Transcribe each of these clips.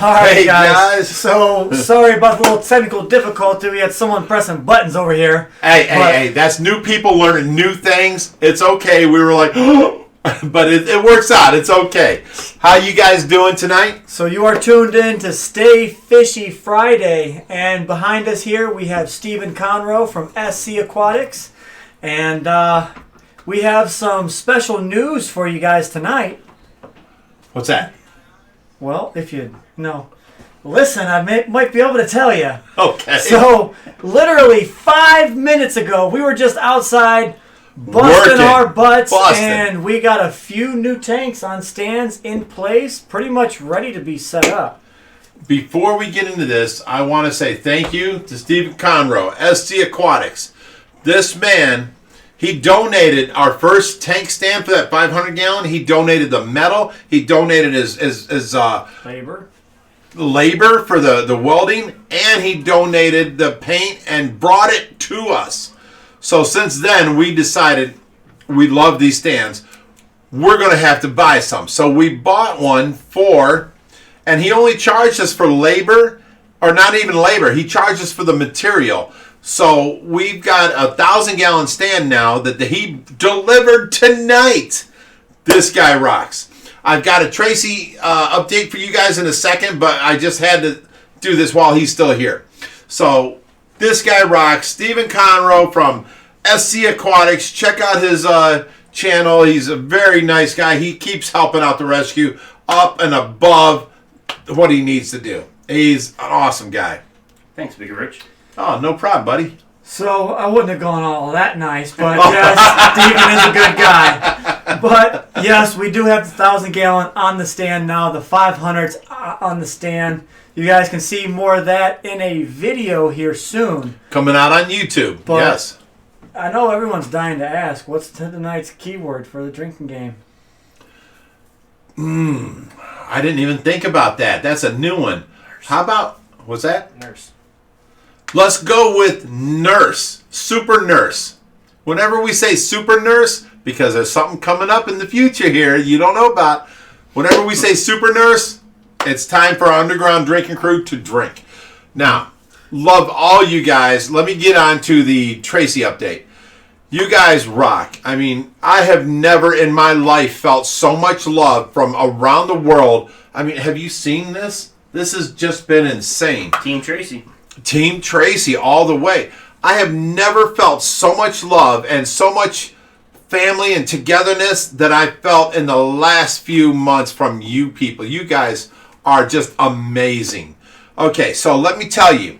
All right, Hey, guys. So, sorry about the little technical difficulty. We had someone pressing buttons over here. Hey, that's new people learning new things. It's okay. We were like, but it works out. It's okay. How you guys doing tonight? So you are tuned in to Stay Fishy Friday. And behind us here, we have Stephen Conroe from SC Aquatics. And we have some special news for you guys tonight. What's that? Well, if you listen, I might be able to tell you. Okay. So, literally 5 minutes ago, we were just outside busting Working. our butts, Busting. and we got a few new tanks on stands in place, pretty much ready to be set up. Before we get into this, I want to say thank you to Stephen Conroe, SC Aquatics. This man, he donated our first tank stand for that 500 gallon. He donated the metal. He donated his labor for the welding, and he donated the paint and brought it to us. So since then, we decided we love these stands. We're going to have to buy some. So we bought one and he only charged us for labor, or not even labor. He charged us for the material. So we've got a 1,000-gallon stand now that he delivered tonight. This guy rocks. I've got a Tracy update for you guys in a second, but I just had to do this while he's still here. So this guy rocks. Stephen Conroe from SC Aquatics. Check out his channel. He's a very nice guy. He keeps helping out the rescue up and above what he needs to do. He's an awesome guy. Thanks, Big Rich. Oh, no problem, buddy. So, I wouldn't have gone all that nice, but yes, Stephen is a good guy. But, yes, we do have the 1,000-gallon on the stand now, the 500's on the stand. You guys can see more of that in a video here soon. Coming out on YouTube, but yes. I know everyone's dying to ask, what's tonight's keyword for the drinking game? I didn't even think about that. That's a new one. Nurse. How about, what's that? Nurse. Let's go with nurse, super nurse. Whenever we say super nurse, because there's something coming up in the future here you don't know about, whenever we say super nurse, it's time for our underground drinking crew to drink. Now, love all you guys. Let me get on to the Tracy update. You guys rock. I mean, I have never in my life felt so much love from around the world. I mean, have you seen this? This has just been insane. Team Tracy. Team Tracy all the way. I have never felt so much love and so much family and togetherness that I felt in the last few months from you people. You guys are just amazing. Okay, so let me tell you,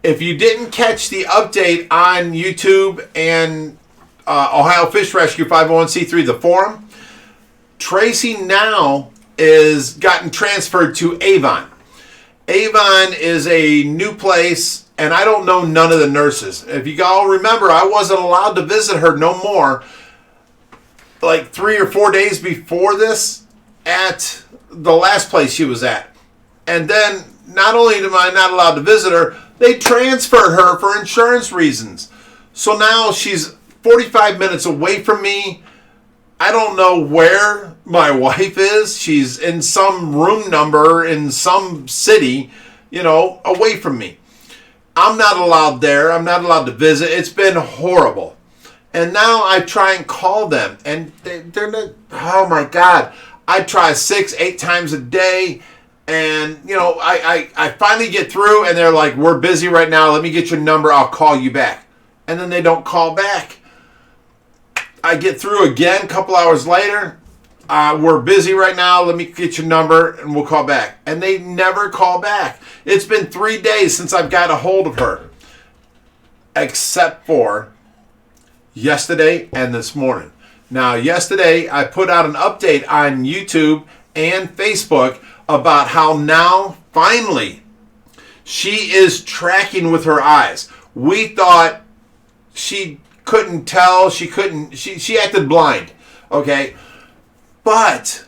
if you didn't catch the update on YouTube and Ohio Fish Rescue 501c3, the forum, Tracy now is gotten transferred to Avon. Avon is a new place, and I don't know none of the nurses. If you all remember, I wasn't allowed to visit her no more like 3 or 4 days before this at the last place she was at. And then not only am I not allowed to visit her, they transferred her for insurance reasons. So now she's 45 minutes away from me. I don't know where my wife is. She's in some room number in some city, away from me. I'm not allowed there. I'm not allowed to visit. It's been horrible. And now I try and call them, and they're not, oh my God. I try 6-8 times a day, and, I finally get through, and they're like, we're busy right now. Let me get your number. I'll call you back. And then they don't call back. I get through again a couple hours later. We're busy right now. Let me get your number and we'll call back. And they never call back. It's been 3 days since I've got a hold of her. Except for yesterday and this morning. Now, yesterday I put out an update on YouTube and Facebook about how now, finally, she is tracking with her eyes. We thought she couldn't tell, she acted blind, okay? But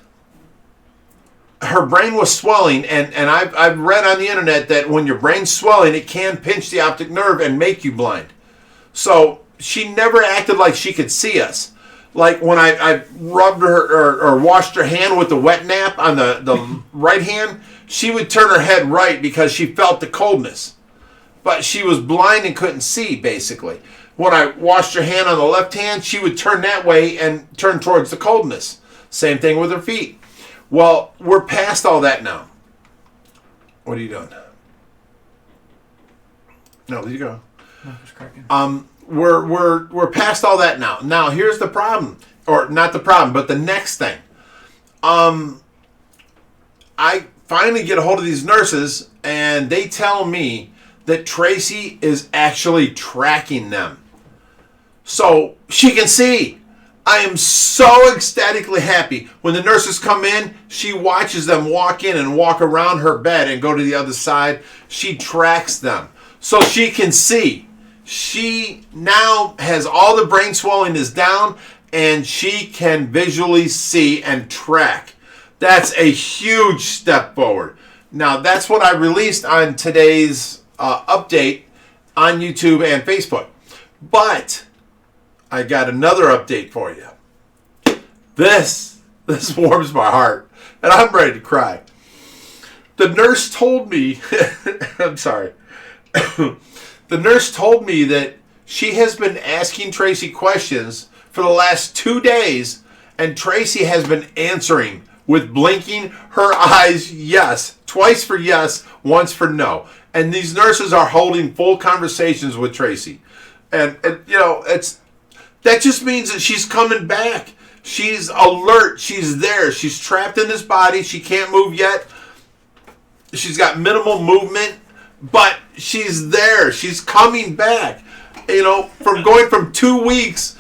her brain was swelling, and I've read on the internet that when your brain's swelling, it can pinch the optic nerve and make you blind. So she never acted like she could see us. Like when I rubbed her or washed her hand with the wet nap on the right hand, she would turn her head right because she felt the coldness. But she was blind and couldn't see, basically. When I washed her hand on the left hand, she would turn that way and turn towards the coldness. Same thing with her feet. Well, we're past all that now. What are you doing? No, there you go. No, just cracking. We're past all that now. Now here's the problem, or not the problem, but the next thing. I finally get a hold of these nurses, and they tell me that Tracy is actually tracking them, so she can see. I am so ecstatically happy. When the nurses come in, she watches them walk in and walk around her bed and go to the other side. She tracks them so she can see. She now has all the brain swelling is down, and she can visually see and track. That's a huge step forward. Now, that's what I released on today's update on YouTube and Facebook. But I got another update for you. This warms my heart, and I'm ready to cry. The nurse told me, I'm sorry. The nurse told me that she has been asking Tracy questions for the last 2 days, and Tracy has been answering with blinking her eyes yes, twice for yes, once for no. And these nurses are holding full conversations with Tracy. And that just means that she's coming back. She's alert. She's there. She's trapped in this body. She can't move yet. She's got minimal movement, but she's there. She's coming back. From going from 2 weeks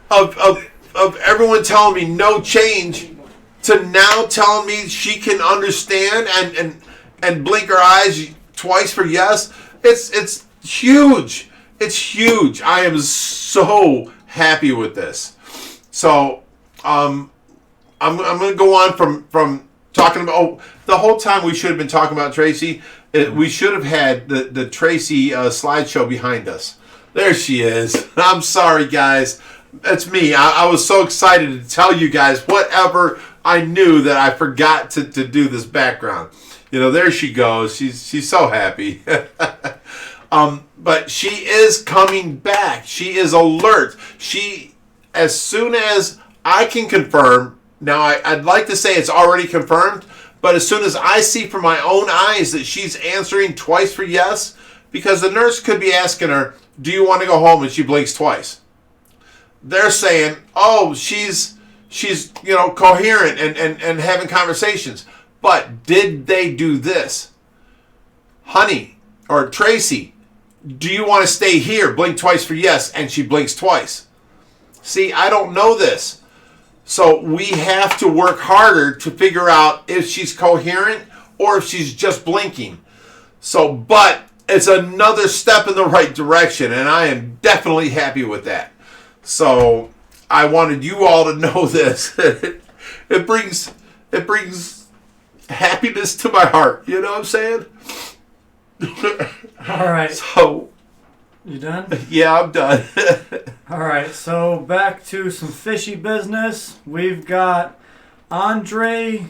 of everyone telling me no change to now telling me she can understand and blink her eyes twice for yes. It's huge. It's huge. I am so happy with this. So I'm going to go on from talking about the whole time we should have been talking about Tracy. We should have had the Tracy slideshow behind us. There she is. I'm sorry, guys. That's me. I was so excited to tell you guys whatever I knew that I forgot to do this background. There she goes. She's so happy. But she is coming back. She is alert. As soon as I can confirm, now I'd like to say it's already confirmed, but as soon as I see from my own eyes that she's answering twice for yes, because the nurse could be asking her, do you want to go home? And she blinks twice. They're saying, oh, she's coherent and having conversations. But did they do this? Honey, or Tracy, do you want to stay here? Blink twice for yes, and she blinks twice. See, I don't know this. So we have to work harder to figure out if she's coherent or if she's just blinking. But it's another step in the right direction, and I am definitely happy with that. So I wanted you all to know this. It brings happiness to my heart. You know what I'm saying? All right. So you done? Yeah, I'm done. All right. So back to some fishy business. We've got Andre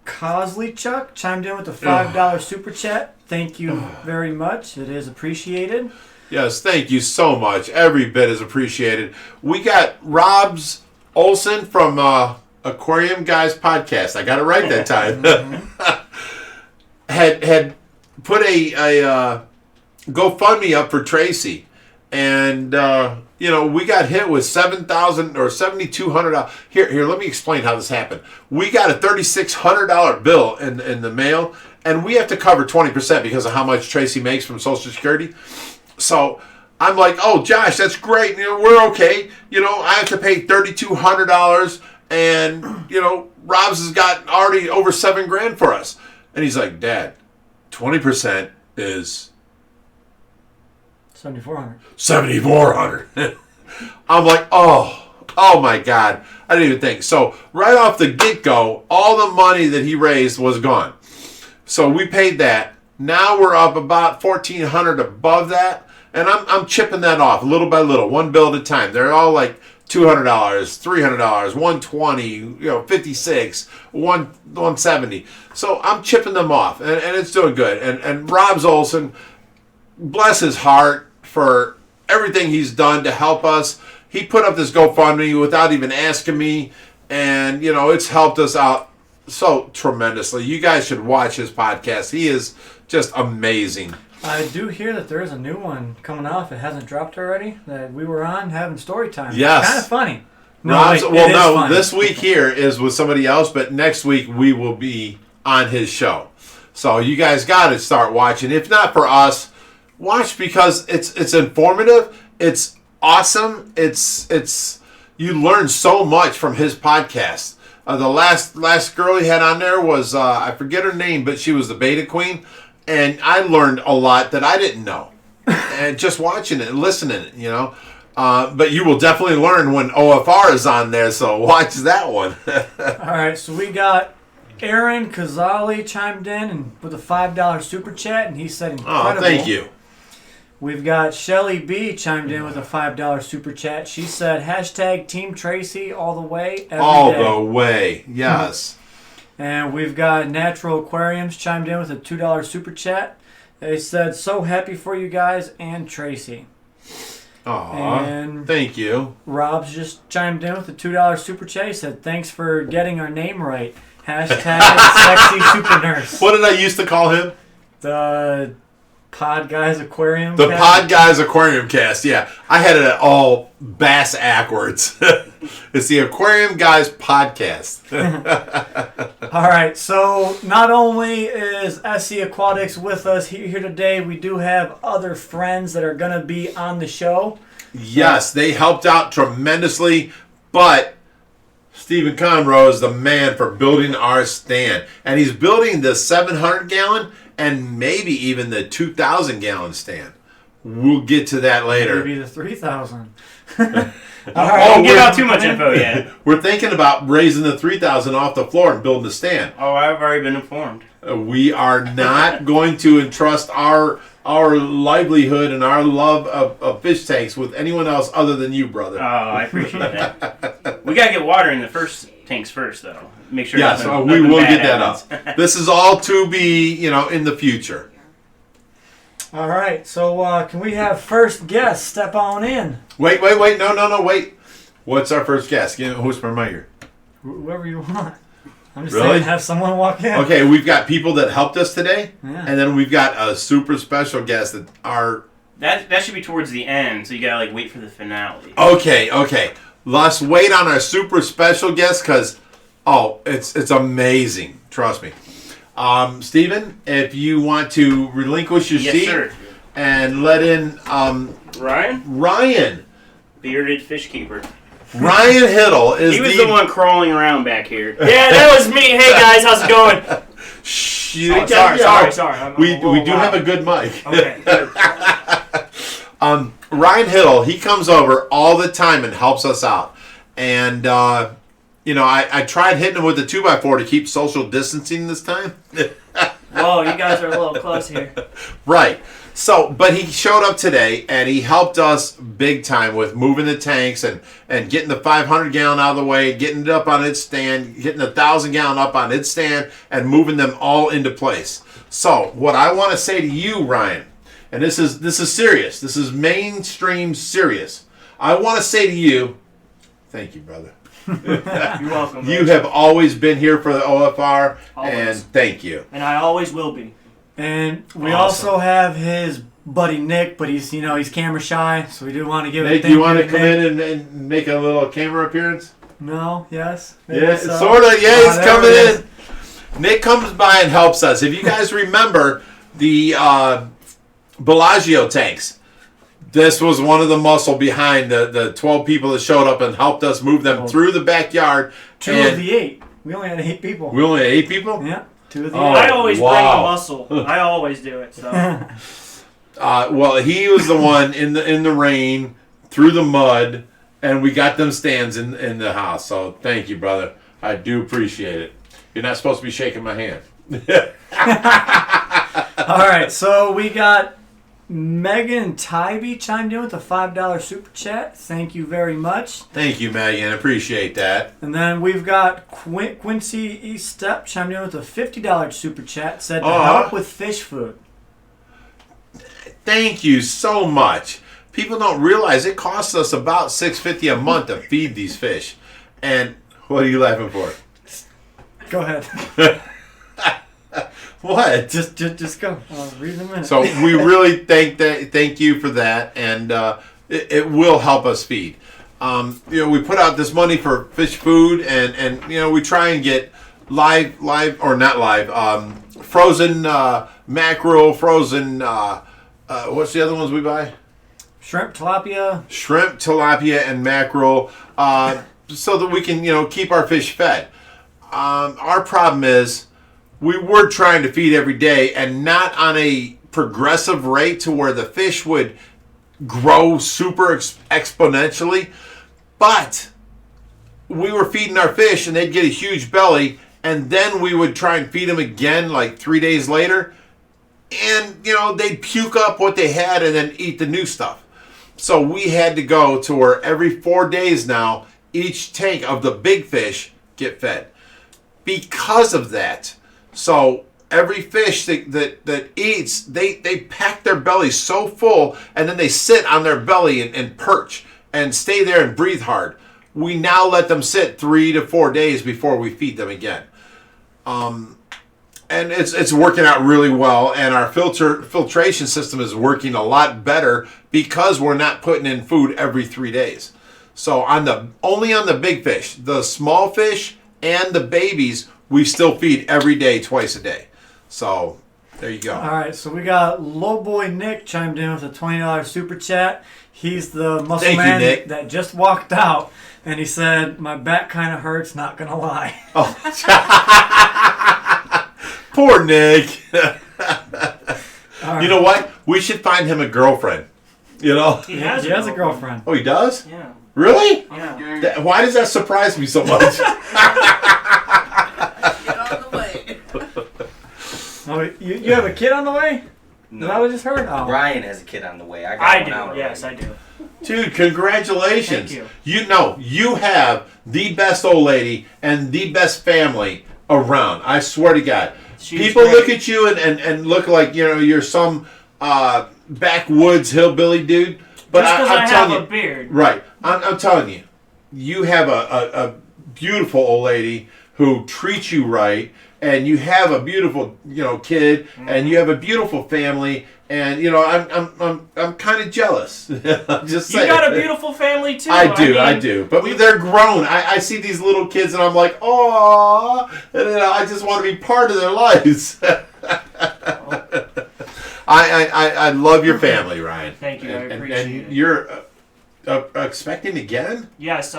Kozlichuk chimed in with the $5 super chat. Thank you very much. It is appreciated. Yes, thank you so much. Every bit is appreciated. We got Rob's Olson from Aquarium Guys podcast. I got it right that time. had put a GoFundMe up for Tracy, and we got hit with $7,000 or $7,200. Here, let me explain how this happened. We got a $3,600 bill in the mail, and we have to cover 20% because of how much Tracy makes from Social Security. So I'm like, oh, Josh, that's great. We're okay. I have to pay $3,200, and Rob's has got already over $7,000 for us. And he's like, Dad, 20% is $7,400. $7,400. I'm like, oh my God. I didn't even think. So right off the get-go, all the money that he raised was gone. So we paid that. Now we're up about $1,400 above that, and I'm chipping that off little by little, one bill at a time. They're all like $200, $300, $120, 56, 170. So I'm chipping them off, and it's doing good. And Rob's Olson, bless his heart for everything he's done to help us. He put up this GoFundMe without even asking me, and it's helped us out so tremendously. You guys should watch his podcast. He is just amazing. I do hear that there is a new one coming out. If it hasn't dropped already, that we were on having story time. Yes. It's kind of funny. Funny. This week here is with somebody else, but next week we will be on his show. So you guys got to start watching. If not for us, watch, because it's informative. It's awesome. It's you learn so much from his podcast. The last girl he had on there was I forget her name, but she was the beta queen, and I learned a lot that I didn't know, and just watching it and listening, But you will definitely learn when OFR is on there, so watch that one. All right, so we got Aaron Kazali chimed in and with a $5 super chat, and he said incredible. Oh, thank you. We've got Shelly B chimed in with a $5 super chat. She said, hashtag Team Tracy all the way, every all day. the way, yes. And we've got Natural Aquariums chimed in with a $2 super chat. They said, so happy for you guys and Tracy. Aw, and thank you. Rob's just chimed in with a $2 super chat. He said, thanks for getting our name right. Hashtag Sexy Super Nurse. What did I used to call him? The Pod Guys Aquarium The Cast? Pod Guys Aquarium Cast, yeah. I had it all bass backwards. It's the Aquarium Guys Podcast. All right, so not only is SC Aquatics with us here today, we do have other friends that are going to be on the show. Yes, they helped out tremendously, but Stephen Conroe is the man for building our stand. And he's building the 700-gallon and maybe even the 2,000-gallon stand. We'll get to that later. Maybe the 3,000. All right, don't give out too much info yet. We're thinking about raising the 3,000 off the floor and building the stand. Oh, I've already been informed. We are not going to entrust our livelihood and our love of fish tanks with anyone else other than you, brother. Oh, I appreciate that. We got to get water in the first tanks first, though. Make sure Yes, nothing we will bad get that happens. up. This is all to be, in the future. All right, so can we have first guest step on in? Wait. No, wait. What's our first guest? Whisper in my ear. Whoever you want. I'm just Really? saying have someone walk in. Okay, we've got people that helped us today, Yeah. and then we've got a super special guest that are... That should be towards the end, so you got to wait for the finale. Okay. Let's wait on our super special guest because, it's amazing. Trust me. Stephen, if you want to relinquish your seat sir. and let in Ryan. Bearded fish keeper. Ryan Hiddle is He was the one crawling around back here. Yeah, that was me. Hey guys, how's it going? Shh, Sorry. We do have a good mic. Okay. Good. Ryan Hiddle, he comes over all the time and helps us out. And, I tried hitting him with the 2x4 to keep social distancing this time. Whoa, you guys are a little close here. Right. So, but he showed up today and he helped us big time with moving the tanks and getting the 500-gallon out of the way, getting it up on its stand, getting the 1,000-gallon up on its stand, and moving them all into place. So, what I want to say to you, Ryan, and this is serious. This is mainstream serious. I want to say to you, thank you, brother. You're welcome. You have always been here for the OFR, Always. and thank you. And I always will be. And we Awesome. also have his buddy Nick, but he's camera shy, so we do want to give it. Nick, do you want to come in and make a little camera appearance? No. Yes. Maybe Yeah, so. sort of. Yeah, he's There coming it is. in. Nick comes by and helps us. If you guys remember the Bellagio tanks, this was one of the muscle behind the 12 people that showed up and helped us move them through the backyard. Two And of the 8. We only had 8 people. we only had 8 people? Yeah. 2 of the Oh, 8. I always bring wow. the muscle. I always do it. So Well, he was the one in the rain, through the mud, and we got them stands in the house. So thank you, brother. I do appreciate it. You're not supposed to be shaking my hand. All right, so we got Megan Tybee chimed in with a $5 super chat. Thank you very much. Thank you, Megan. Appreciate that. And then we've got Quincy East Step chimed in with a $50 super chat. Said to help with fish food. Thank you so much. People don't realize it costs us about $6.50 a month to feed these fish. And what are you laughing for? Go ahead. What? Just go. I'll read in a minute. So we really thank you for that, and it will help us feed. We put out this money for fish food, and we try and get live or not live, frozen mackerel, frozen. What's the other ones we buy? Shrimp, tilapia, and mackerel, so that we can keep our fish fed. Our problem is we were trying to feed every day, and not on a progressive rate to where the fish would grow super exponentially, but we were feeding our fish and they'd get a huge belly, and then we would try and feed them again like 3 days later, and they'd puke up what they had and then eat the new stuff. So we had to go to where every 4 days now each tank of the big fish get fed because of that. So every fish that eats, they pack their belly so full, and then they sit on their belly and perch and stay there and breathe hard. We now let them sit 3 to 4 days before we feed them again. And it's working out really well, and our filtration system is working a lot better because we're not putting in food every 3 days. So only on the big fish, the small fish and the babies, we still feed every day, twice a day. So there you go. All right, so we got Low Boy Nick chimed in with a $20 super chat. He's the muscle man that just walked out, and he said, "My back kind of hurts, not gonna lie." Oh. Poor Nick. Right. You know what? We should find him a girlfriend. He has a girlfriend. Oh, he does? Yeah. Really? Yeah. Why does that surprise me so much? Get on the way. Oh, you have a kid on the way? No. Is that what I just heard? Oh. Ryan has a kid on the way. I do. Yes, I do. Dude, congratulations. Thank you. You have the best old lady and the best family around. I swear to God. People look at you and look like you're some backwoods hillbilly dude. But just because I'm I telling have you, a beard. right? I'm telling you, you have a beautiful old lady who treats you right, and you have a beautiful kid, and you have a beautiful family, and I'm kind of jealous. I'm just saying. You got a beautiful family too. I do. But they're grown. I see these little kids, and I'm like, oh, and I just want to be part of their lives. I love your family, Ryan. Thank you. I appreciate it. And you're expecting again? Yes.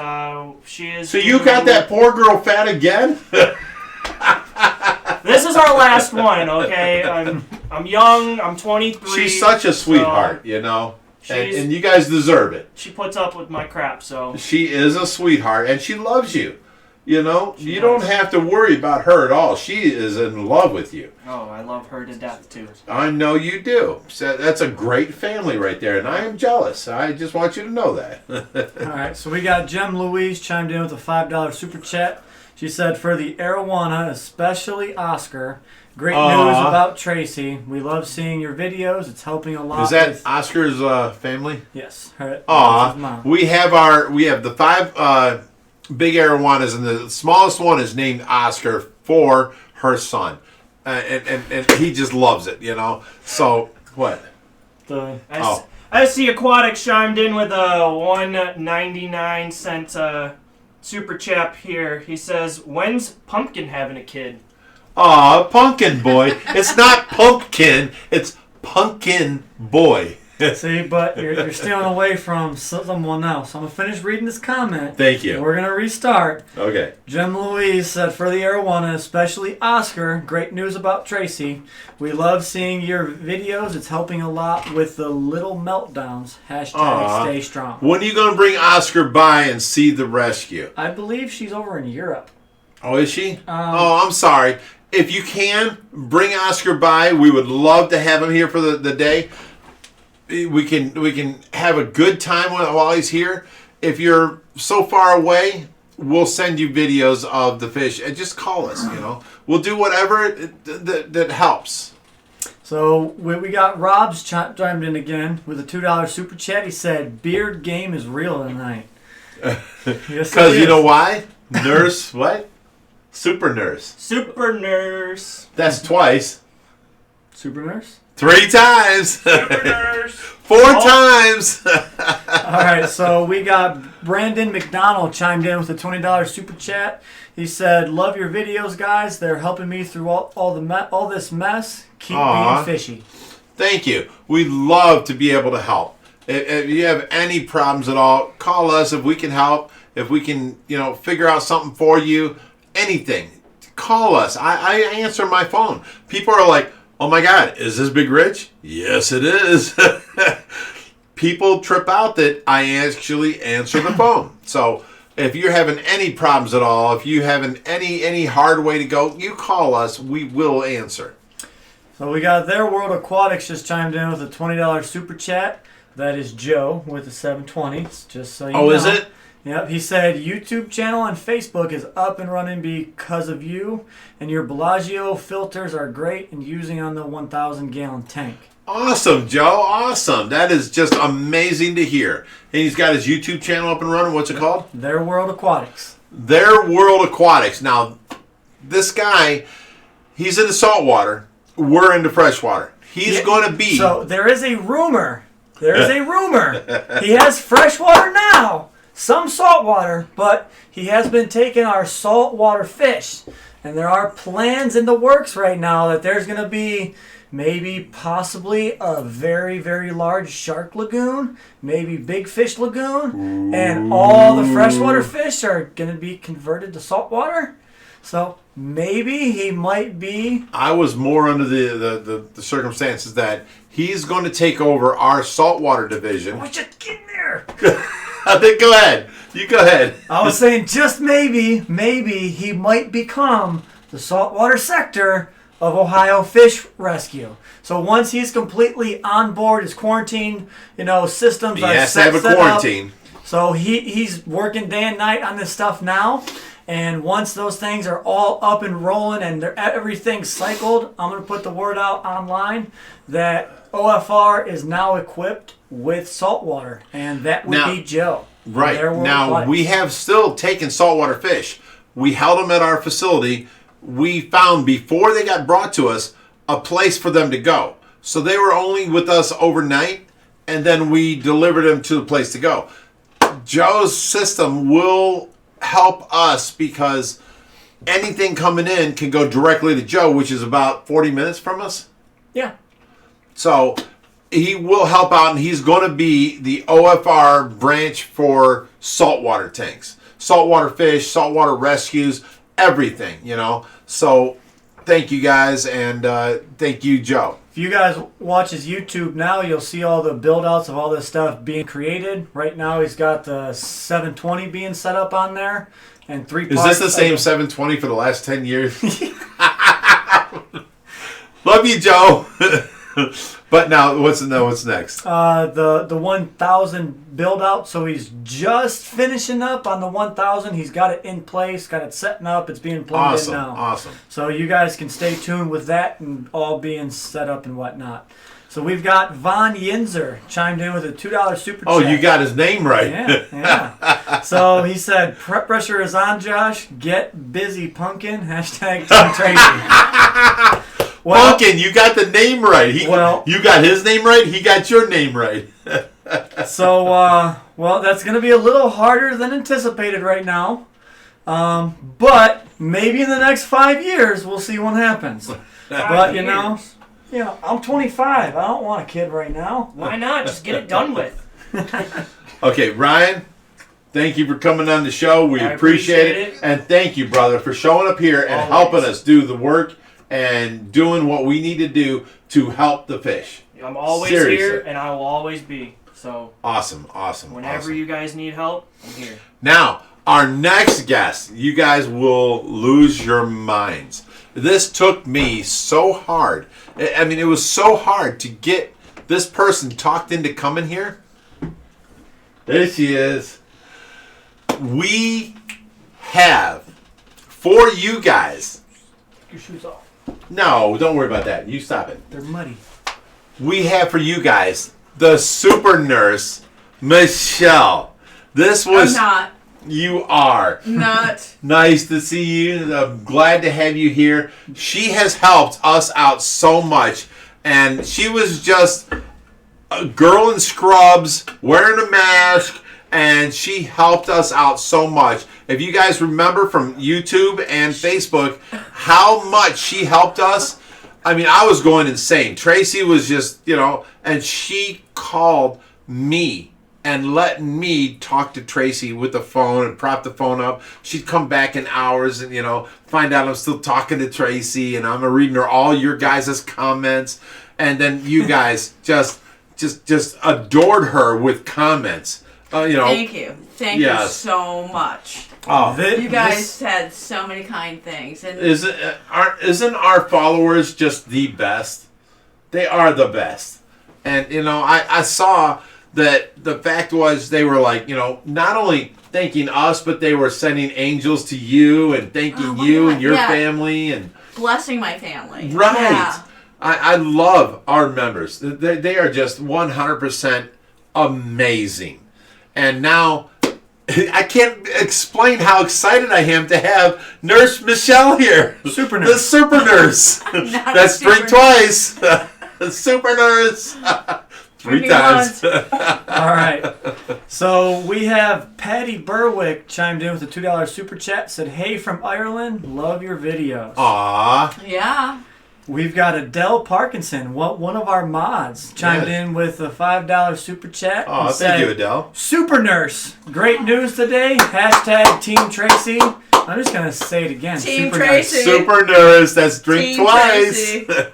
She is. So you got that poor girl fat again? This is our last one. Okay. I'm young. I'm 23. She's such a sweetheart, and you guys deserve it. She puts up with my crap, so. She is a sweetheart, and she loves you. You She don't does. have to worry about her at all. She is in love with you. Oh, I love her to death too. I know you do. So that's a great family right there, and I am jealous. I just want you to know that. All right, so we got Jem Louise chimed in with a $5 super chat. She said, "For the arowana, especially Oscar, great news about Tracy. We love seeing your videos. It's helping a lot." Is that Oscar's family? Yes. His Aw, mom. we have the 5 big arowanas, and the smallest one is named Oscar for her son, and he just loves it, So what? I see Aquatics chimed in with a 1.99 super chat here. He says, "When's Pumpkin having a kid?" Aw, Pumpkin Boy. It's not Pumpkin. It's Pumpkin Boy. See, but you're stealing away from someone else. I'm going to finish reading this comment. Thank you. We're going to restart. Okay. Jem Louise said, "For the arowana, especially Oscar, great news about Tracy. We love seeing your videos. It's helping a lot with the little meltdowns. Hashtag stay strong." When are you going to bring Oscar by and see the rescue? I believe she's over in Europe. Oh, is she? I'm sorry. If you can, bring Oscar by. We would love to have him here for the day. we can have a good time while he's here. If you're so far away, we'll send you videos of the fish and just call us. We'll do whatever that helps. So we got Rob's chimed in again with a $2 super chat. He said, "Beard game is real tonight." Because you know why? Nurse, what? Super nurse. Super nurse. That's twice. Super nurse? 3 times. Super nurse. 4 times. All right, so we got Brandon McDonald chimed in with a $20 super chat. He said, "Love your videos, guys. They're helping me through all this mess. Keep being fishy." Thank you. We'd love to be able to help. If you have any problems at all, call us if we can help. If we can, figure out something for you, anything, call us. I answer my phone. People are like, "Oh my God, is this Big Rich?" Yes, it is. People trip out that I actually answer the phone. So if you're having any problems at all, if you having any hard way to go, you call us. We will answer. So we got Their World Aquatics just chimed in with a $20 super chat. That is Joe with the 720. Just so you know. Oh, is it? Yep. He said YouTube channel and Facebook is up and running because of you, and your Bellagio filters are great and using on the 1,000-gallon tank. Awesome, Joe. Awesome. That is just amazing to hear. And he's got his YouTube channel up and running. What's it called? Their World Aquatics. Their World Aquatics. Now, this guy, he's into saltwater. We're into freshwater. He's going to be... So there is a rumor. There is a rumor. He has freshwater now. Some saltwater, but he has been taking our saltwater fish. And there are plans in the works right now that there's going to be maybe possibly a very, very large shark lagoon, maybe big fish lagoon, and all the freshwater fish are going to be converted to saltwater. So maybe he might be... I was more under the circumstances that he's going to take over our saltwater division. We should get in there. I think go ahead. You go ahead. I was saying just maybe he might become the saltwater sector of Ohio Fish Rescue. So once he's completely on board, his quarantine, systems are has to have a quarantine. So he's working day and night on this stuff now. And once those things are all up and rolling and everything's cycled, I'm going to put the word out online that OFR is now equipped with saltwater. And that would be Joe. Right. Now, we have still taken saltwater fish. We held them at our facility. We found, before they got brought to us, a place for them to go. So they were only with us overnight, and then we delivered them to the place to go. Joe's system will help us because anything coming in can go directly to Joe, which is about 40 minutes from us. Yeah. So he will help out, and he's going to be the OFR branch for saltwater tanks, saltwater fish, saltwater rescues, everything, So thank you guys, and thank you, Joe. If you guys watch his YouTube now, you'll see all the build-outs of all this stuff being created. Right now, he's got the 720 being set up on there, and 3 parts. Is this the same 720 for the last 10 years? Love you, Joe. But now, what's next? The 1,000 build-out. So he's just finishing up on the 1,000. He's got it in place, got it setting up. It's being plugged in now. Awesome. So you guys can stay tuned with that and all being set up and whatnot. So we've got Von Yinzer chimed in with a $2 super chat. Oh, you got his name right. Yeah. So he said, "Prep pressure is on, Josh. Get busy, pumpkin. Hashtag Team Tracy." Well, Pumpkin, you got the name right. You got his name right. He got your name right. So, that's going to be a little harder than anticipated right now. But maybe in the next 5 years, we'll see what happens. But, I'm 25. I don't want a kid right now. Why not? Just get it done with. Okay, Ryan, thank you for coming on the show. We appreciate it. And thank you, brother, for showing up here and helping us do the work and doing what we need to do to help the fish. I'm always here, and I will always be. So awesome. Whenever you guys need help, I'm here. Now, our next guest, you guys will lose your minds. This took me so hard. I mean, it was so hard to get this person talked into coming here. There she is. We have for you guys. Take your shoes off. No, don't worry about that. You stop it. They're muddy. We have for you guys the super nurse, Michelle. This was. I'm not. You are. Not. Nice to see you. I'm glad to have you here. She has helped us out so much. And she was just a girl in scrubs, wearing a mask, and she helped us out so much. If you guys remember from YouTube and Facebook how much she helped us, I mean, I was going insane. Tracy was just, and she called me and let me talk to Tracy with the phone and prop the phone up. She'd come back in hours and, find out I'm still talking to Tracy and I'm reading her all your guys' comments. And then you guys just adored her with comments. Thank you. Thank you so much. Oh, you guys said so many kind things. And isn't our followers just the best? They are the best. And, I saw that the fact was they were like, not only thanking us, but they were sending angels to you and thanking you and your family and blessing my family. Right. Yeah. I love our members. They are just 100% amazing. And now I can't explain how excited I am to have Nurse Michelle here. Super nurse. The super nurse. That's drink twice. The super nurse. 3 times. All right. So we have Patty Berwick chimed in with a $2 super chat. Said, "Hey from Ireland, love your videos." Aw. Yeah. We've got Adele Parkinson, one of our mods, chimed in with a $5 super chat. Oh, thank you, Adele. Super nurse, great news today. Hashtag Team Tracy. I'm just gonna say it again. Team super Tracy. Nurse. Super nurse. That's drink Team twice. Tracy.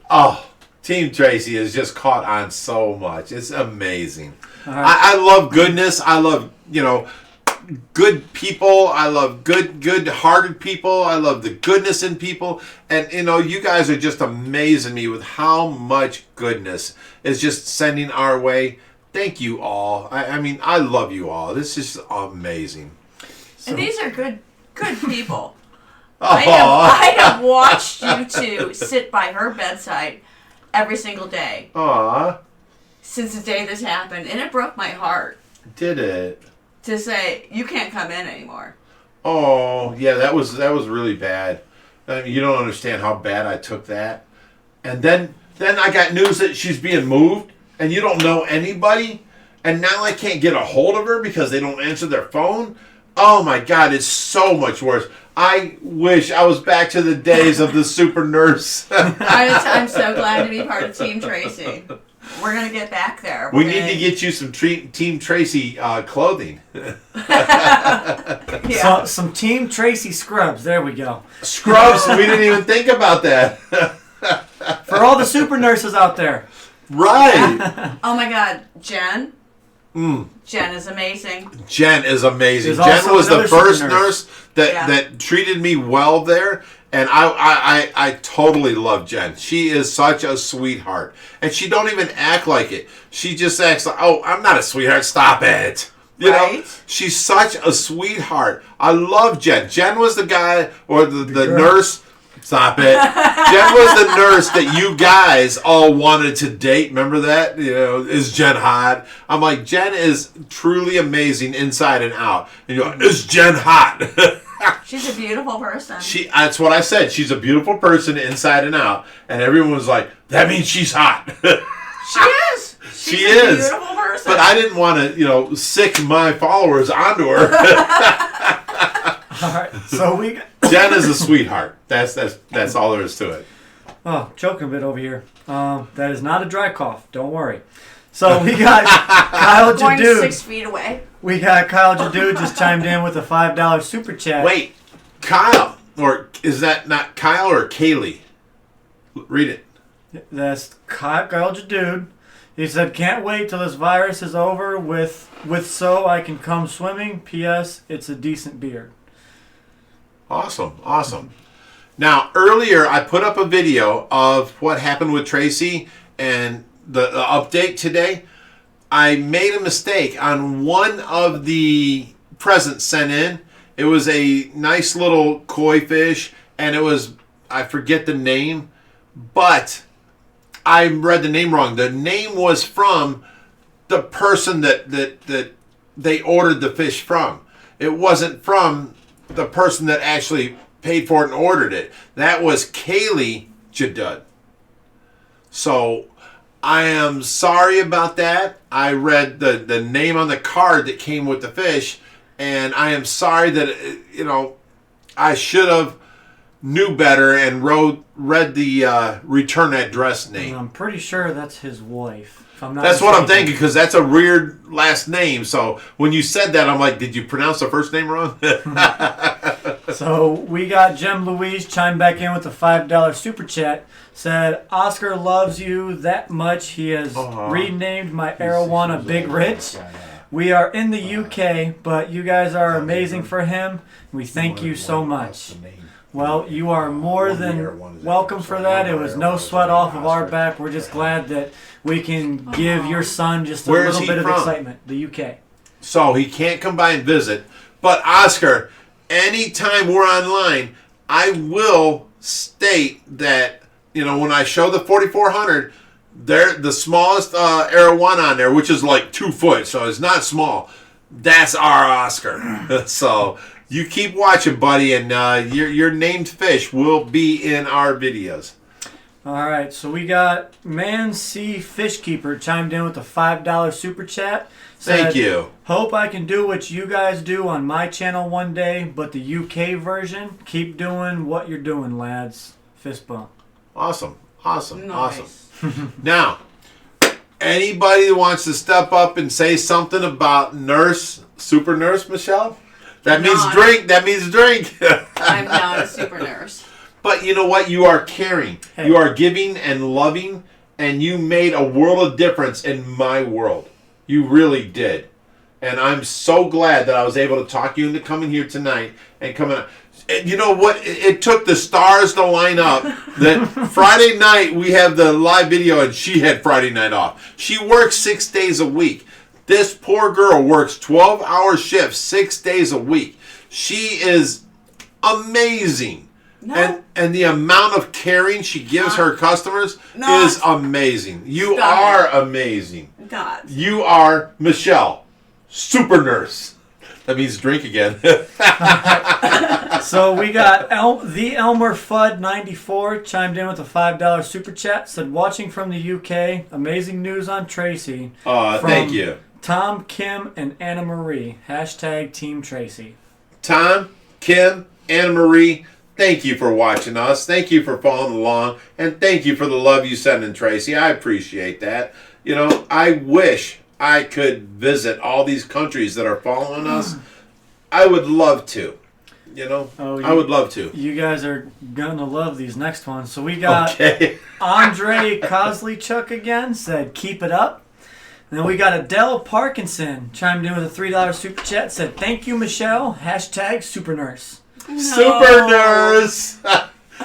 Oh. Team Tracy has just caught on so much. It's amazing. Right. I love goodness. I love, good people. I love good-hearted people. I love the goodness in people. And, you guys are just amazing me with how much goodness is just sending our way. Thank you all. I mean, I love you all. This is amazing. And these are good people. Oh. I have watched you two sit by her bedside every single day. Aw. Since the day this happened. And it broke my heart. Did it? To say, you can't come in anymore. Oh, yeah, that was really bad. I mean, you don't understand how bad I took that. And then I got news that she's being moved, and you don't know anybody, and now I can't get a hold of her because they don't answer their phone. Oh, my God, it's so much worse. I wish I was back to the days of the super nurse. I'm so glad to be part of Team Tracy. We're going to get back there. We need to get you some Team Tracy clothing. Yeah. Some Team Tracy scrubs. There we go. Scrubs, we didn't even think about that. For all the super nurses out there. Right. Oh my God, Jen. Jen is amazing. Jen is amazing. There's Jen was the another first super nurse that treated me well there, and I totally love Jen. She is such a sweetheart, and she don't even act like it. She just acts like, "Oh, I'm not a sweetheart. Stop it." You know, she's such a sweetheart. I love Jen. Jen was the guy or the nurse. Stop it. Jen was the nurse that you guys all wanted to date. Remember that? Is Jen hot? I'm like, Jen is truly amazing inside and out. And you're like, is Jen hot? She's a beautiful person. That's what I said. She's a beautiful person inside and out. And everyone was like, that means she's hot. She is. She's a beautiful person. But I didn't want to, sick my followers onto her. All right, so Jen is a sweetheart. That's all there is to it. Oh, choking a bit over here. That is not a dry cough. Don't worry. So we got Kyle Going Jadude. 6 feet away. We got Kyle Jadude just chimed in with a $5 super chat. Wait, Kyle, or is that not Kyle or Kaylee? Read it. That's Kyle Jadude. He said, "Can't wait till this virus is over with so I can come swimming. P.S. It's a decent beard." Awesome. Now, earlier I put up a video of what happened with Tracy, and the update today. I made a mistake on one of the presents sent in. It was a nice little koi fish, and it was, I forget the name, but I read the name wrong. The name was from the person that they ordered the fish from. It wasn't from the person that actually paid for it and ordered it. That was Kaylee Jadud. So I am sorry about that. I read the name on the card that came with the fish, and I am sorry that, I should have knew better and read the return address name. I'm pretty sure that's his wife. If I'm not That's what I'm mistaken. thinking, because that's a weird last name. So when you said that, I'm like, did you pronounce the first name wrong? So we got Jem Louise chime back in with a $5 super chat. Said, Oscar loves you that much. He has renamed my arowana Big Rich. We are in the UK, but you guys are amazing for him. We thank you so much. Well, you are more than welcome for that. It was no sweat off of our back. We're just glad that we can give your son just a Where is little he bit of from? excitement. The UK. So he can't come by and visit. But Oscar, anytime we're online, I will state that, when I show the 4400, they're the smallest arowana on there, which is like 2 foot, so it's not small. That's our Oscar. So you keep watching, buddy, and your named fish will be in our videos. All right, so we got Man C Fishkeeper chimed in with a $5 super chat. Thank you. Hope I can do what you guys do on my channel one day, but the UK version, keep doing what you're doing, lads. Fist bump. Awesome. Nice. Now, anybody that wants to step up and say something about super nurse Michelle? That means Not. drink. That means drink. I'm not a super nurse. But you know what? You are caring. Hey. You are giving and loving, and you made a world of difference in my world. You really did. And I'm so glad that I was able to talk you into coming here tonight and coming. And you know what? It took the stars to line up that Friday night we have the live video, and she had Friday night off. She works 6 days a week. This poor girl works 12-hour shifts 6 days a week. She is amazing. No. And the amount of caring she gives her customers No. is amazing. You Stop are it. amazing. God. You are Michelle, super nurse. That means drink again. So we got the Elmer Fudd 94 chimed in with a $5 super chat. Said, watching from the UK, amazing news on Tracy. Thank you. Tom, Kim, and Anna Marie. Hashtag Team Tracy. Tom, Kim, Anna Marie, thank you for watching us. Thank you for following along. And thank you for the love you send in Tracy. I appreciate that. I wish I could visit all these countries that are following us. I would love to. I would love to. You guys are going to love these next ones. So we got Okay. Andre Kosleychuk again. Said, keep it up. And then we got Adele Parkinson chimed in with a $3 super chat. Said, thank you, Michelle. Hashtag super nurse. Super nurse.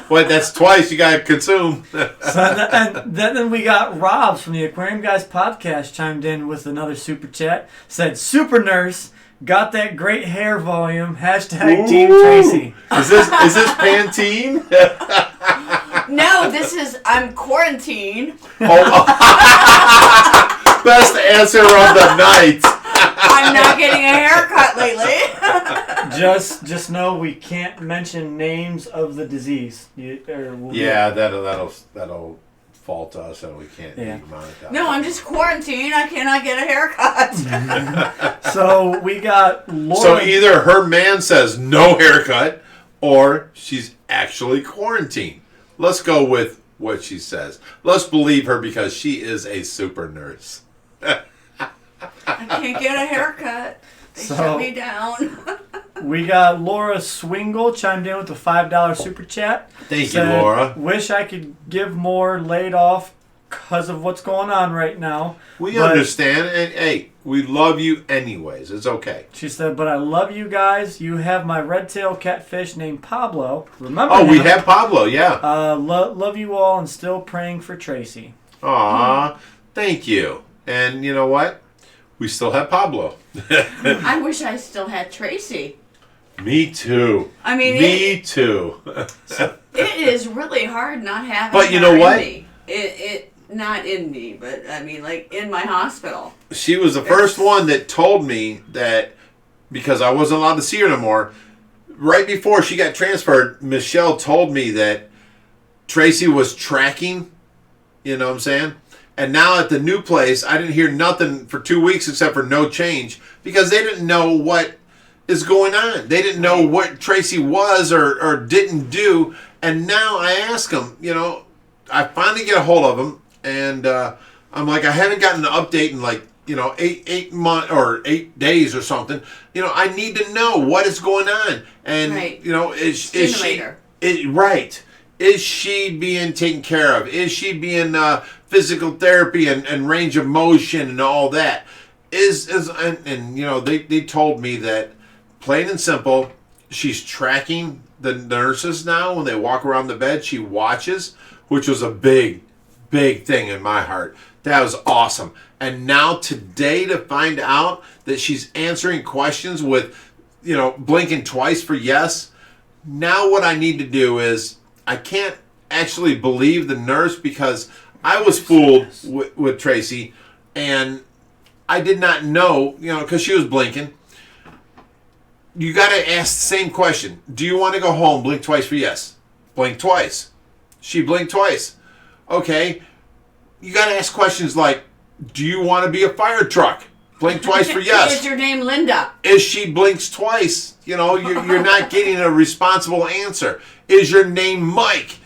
Wait, that's twice you got to consume. And then we got Robs from the Aquarium Guys podcast chimed in with another super chat. Said, super nurse, got that great hair volume. Hashtag Team Tracy. Is this Pantene? No, I'm quarantined. Best answer of the night. I'm not getting a haircut lately. Just know we can't mention names of the disease. Yeah, that'll fall to us, and we can't be monetized. No, I'm just quarantined. I cannot get a haircut. So we got Laura. So either her man says no haircut, or she's actually quarantined. Let's go with what she says. Let's believe her because she is a super nurse. I can't get a haircut. They shut me down. We got Laura Swingle chimed in with a $5 super chat. Thank you, Laura. Wish I could give more laid off because of what's going on right now. We understand, and hey, we love you anyways. It's okay. She said, but I love you guys. You have my red-tailed catfish named Pablo. Remember Oh, him? we have Pablo, yeah. Love you all and still praying for Tracy. Aw, Thank you. And you know what? We still have Pablo. I wish I still had Tracy. Me too. I mean, Me too. it is really hard not having But you her know in what? me. It not in me, but I mean, like in my hospital. She was the first one that told me that, because I wasn't allowed to see her no more, right before she got transferred, Michelle told me that Tracy was tracking, you know what I'm saying? And now at the new place, I didn't hear nothing for 2 weeks except for no change, because they didn't know what is going on. They didn't know what Tracy was or didn't do. And now I ask them, you know, I finally get a hold of them, and I'm like, I haven't gotten an update in like, you know, 8 months or 8 days or something. You know, I need to know what is going on. And, you know, is she... Right. Is she being taken care of? Is she being physical therapy and range of motion and all that? And you know, they told me that, plain and simple, she's tracking the nurses now when they walk around the bed. She watches, which was a big thing in my heart. That was awesome. And now today to find out that she's answering questions with, you know, blinking twice for yes. Now what I need to do is, I can't actually believe the nurse, because I was fooled with Tracy, and I did not know, you know, because she was blinking. You got to ask the same question. Do you want to go home? Blink twice for yes. Blink twice. She blinked twice. Okay. You got to ask questions like, do you want to be a fire truck? Blink twice for yes. Is your name Linda? Is she blinks twice? You know, you're not getting a responsible answer. Is your name Mike?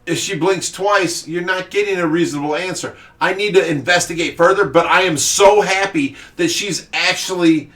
If she blinks twice, you're not getting a reasonable answer. I need to investigate further, but I am so happy that she's actually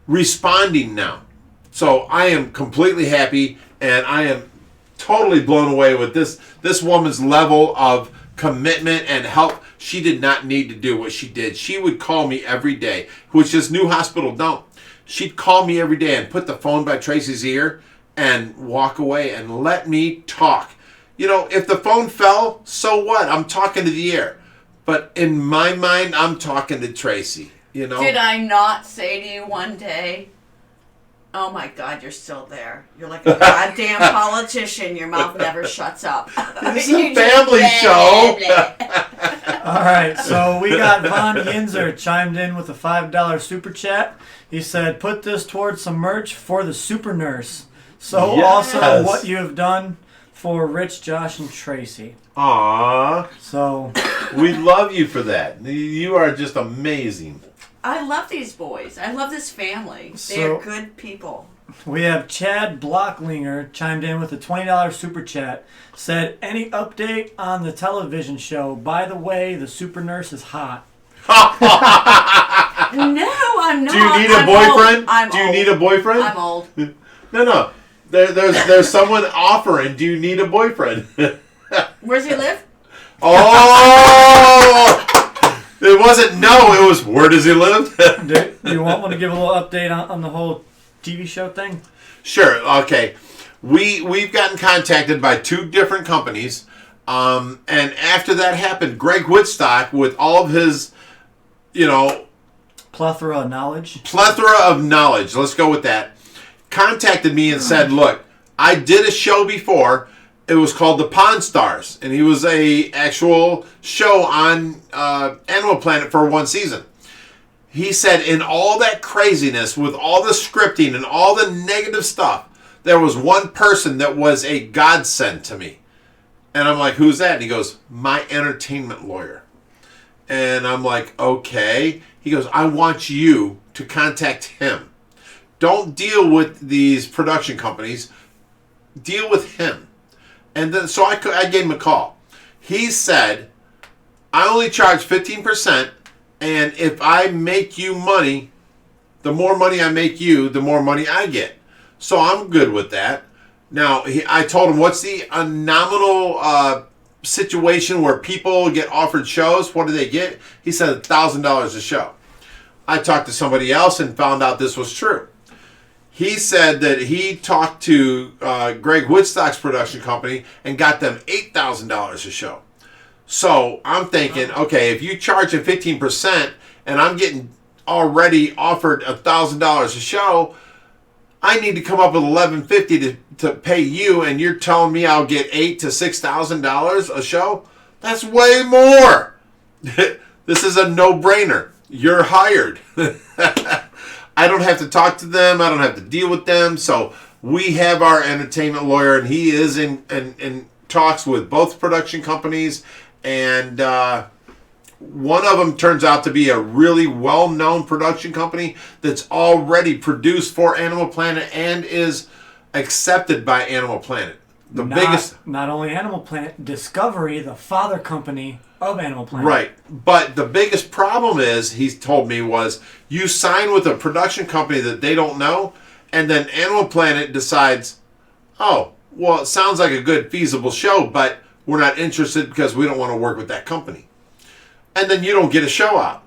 responding now. So I am completely happy, and I am totally blown away with this woman's level of commitment and help. She did not need to do what she did. She would call me every day, which this new hospital don't. She'd call me every day and put the phone by Tracy's ear and walk away and let me talk. You know, if the phone fell, so what? I'm talking to the air. But in my mind, I'm talking to Tracy, you know? Did I not say to you one day, oh my God, you're still there. You're like a goddamn politician. Your mouth never shuts up. It's a family show. All right, so we got Von Yinzer chimed in with a $5 super chat. He said, put this towards some merch for the super nurse. So Yes. also what you have done for Rich, Josh, and Tracy. Aww. So we love you for that. You are just amazing. I love these boys. I love this family. They're good people. We have Chad Blocklinger chimed in with a $20 super chat. Said, any update on the television show? By the way, the super nurse is hot. No, I'm not. Do you need a boyfriend? Do you need a boyfriend? I'm old. No. There's someone offering. Do you need a boyfriend? Where's he live? Oh! It wasn't no. It was where does he live? Do you want to give a little update on the whole TV show thing? Sure. Okay. We've gotten contacted by 2 different companies, and after that happened, Greg Woodstock, with all of his, you know, plethora of knowledge, let's go with that, contacted me and said, look, I did a show before. It was called The Pawn Stars, and he was a actual show on Animal Planet for 1 season. He said, in all that craziness, with all the scripting and all the negative stuff, there was one person that was a godsend to me. And I'm like, who's that? And he goes, my entertainment lawyer. And I'm like, okay. He goes, I want you to contact him. Don't deal with these production companies. Deal with him. And then, so I gave him a call. He said, I only charge 15%, and if I make you money, the more money I make you, the more money I get. So I'm good with that. Now, I told him, what's the nominal situation where people get offered shows? What do they get? He said $1,000 a show. I talked to somebody else and found out this was true. He said that he talked to Greg Woodstock's production company and got them $8,000 a show. So I'm thinking, okay, if you charge at 15% and I'm getting already offered $1,000 a show, I need to come up with $1,150 to pay you, and you're telling me I'll get $8,000 to $6,000 a show? That's way more. This is a no-brainer. You're hired. I don't have to talk to them. I don't have to deal with them. So we have our entertainment lawyer, and he is in talks with both production companies, and one of them turns out to be a really well-known production company that's already produced for Animal Planet and is accepted by Animal Planet. Not only Animal Planet, Discovery, the father company of Animal Planet. Right. But the biggest problem is, he's told me, was you sign with a production company that they don't know, and then Animal Planet decides, oh, well, it sounds like a good, feasible show, but we're not interested because we don't want to work with that company. And then you don't get a show out.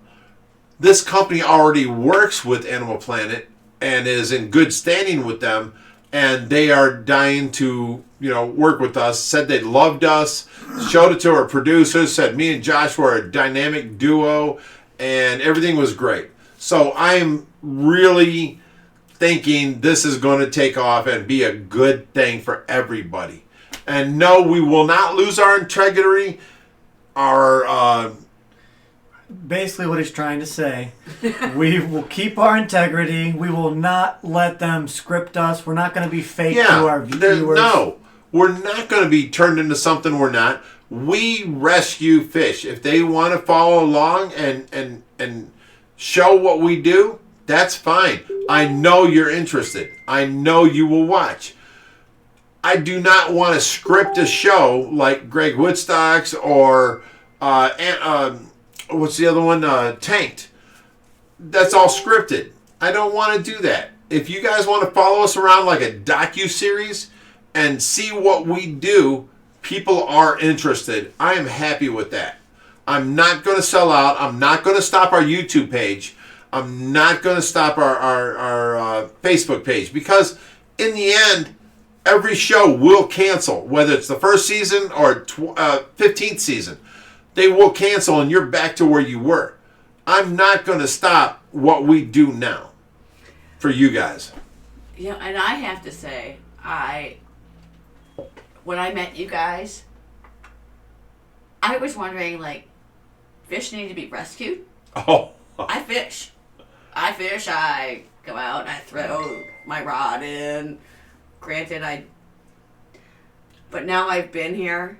This company already works with Animal Planet and is in good standing with them, and they are dying to, work with us. Said they loved us, showed it to our producers, said me and Josh were a dynamic duo, and everything was great. So I'm really thinking this is going to take off and be a good thing for everybody. And no, we will not lose our integrity. Basically what he's trying to say, we will keep our integrity. We will not let them script us. We're not going to be fake to our viewers. No, we're not going to be turned into something we're not. We rescue fish. If they want to follow along and show what we do, that's fine. I know you're interested. I know you will watch. I do not want to script a show like Greg Woodstock's or what's the other one? Tanked. That's all scripted. I don't want to do that. If you guys want to follow us around like a docu-series and see what we do, people are interested. I am happy with that. I'm not going to sell out. I'm not going to stop our YouTube page. I'm not going to stop our Facebook page, because in the end, every show will cancel, whether it's the first season or 15th season. They will cancel and you're back to where you were. I'm not going to stop what we do now for you guys. And I have to say, when I met you guys, I was wondering, fish need to be rescued? Oh. I fish. I go out and I throw my rod in. Granted, but now I've been here.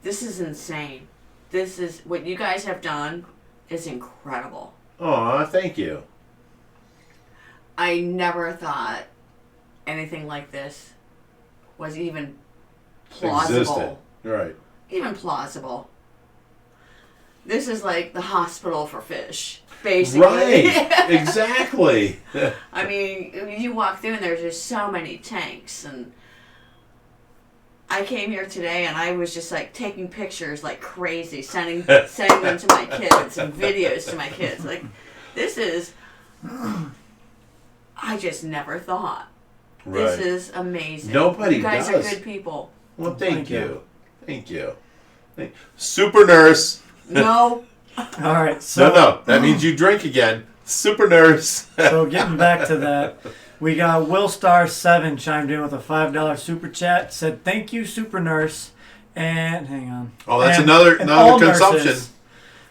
This is insane. This is what you guys have done is incredible. Aw, thank you. I never thought anything like this was even plausible. Existed. Right. Even plausible. This is like the hospital for fish, basically. Right. Exactly. I mean, you walk through and there's just so many tanks, and I came here today and I was just taking pictures like crazy, sending them to my kids and videos to my kids. This is, I just never thought. Right. This is amazing. Nobody You guys does. are good people. Well, thank you. Thank you. Super nurse. No. All right. So, No. That means you drink again. Super nurse. So getting back to that, we got Willstar7 chimed in with a $5 super chat. Said, thank you, Super Nurse. And hang on. Oh, that's And another all consumption. nurses.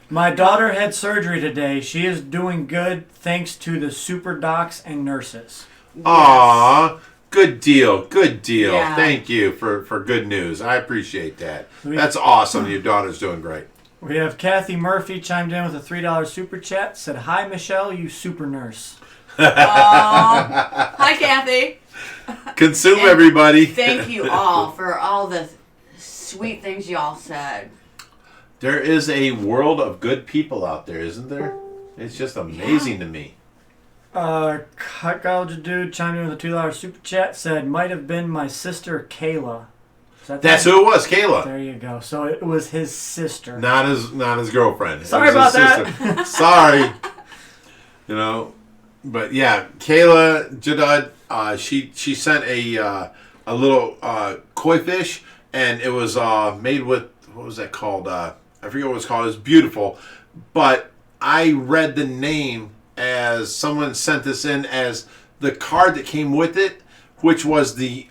My daughter had surgery today. She is doing good thanks to the super docs and nurses. Aw, good deal. Good deal. Yeah. Thank you for good news. I appreciate that. Sweet. That's awesome. Your daughter's doing great. We have Kathy Murphy chimed in with a $3 super chat. Said, hi, Michelle, you super nurse. Hi, Kathy. Consume, And everybody. Thank you all for all the sweet things you all said. There is a world of good people out there, isn't there? It's just amazing to me. Cut College Dude chimed in with a $2 super chat. Said, might have been my sister, Kayla. That's who it was, Kayla. There you go. So it was his sister. Not his girlfriend. Sorry It was about his sister. Sorry. But yeah, Kayla Jadad, she sent a little koi fish, and it was made with, what was that called? I forget what it's called. It's beautiful, but I read the name as someone sent this in as the card that came with it, which was the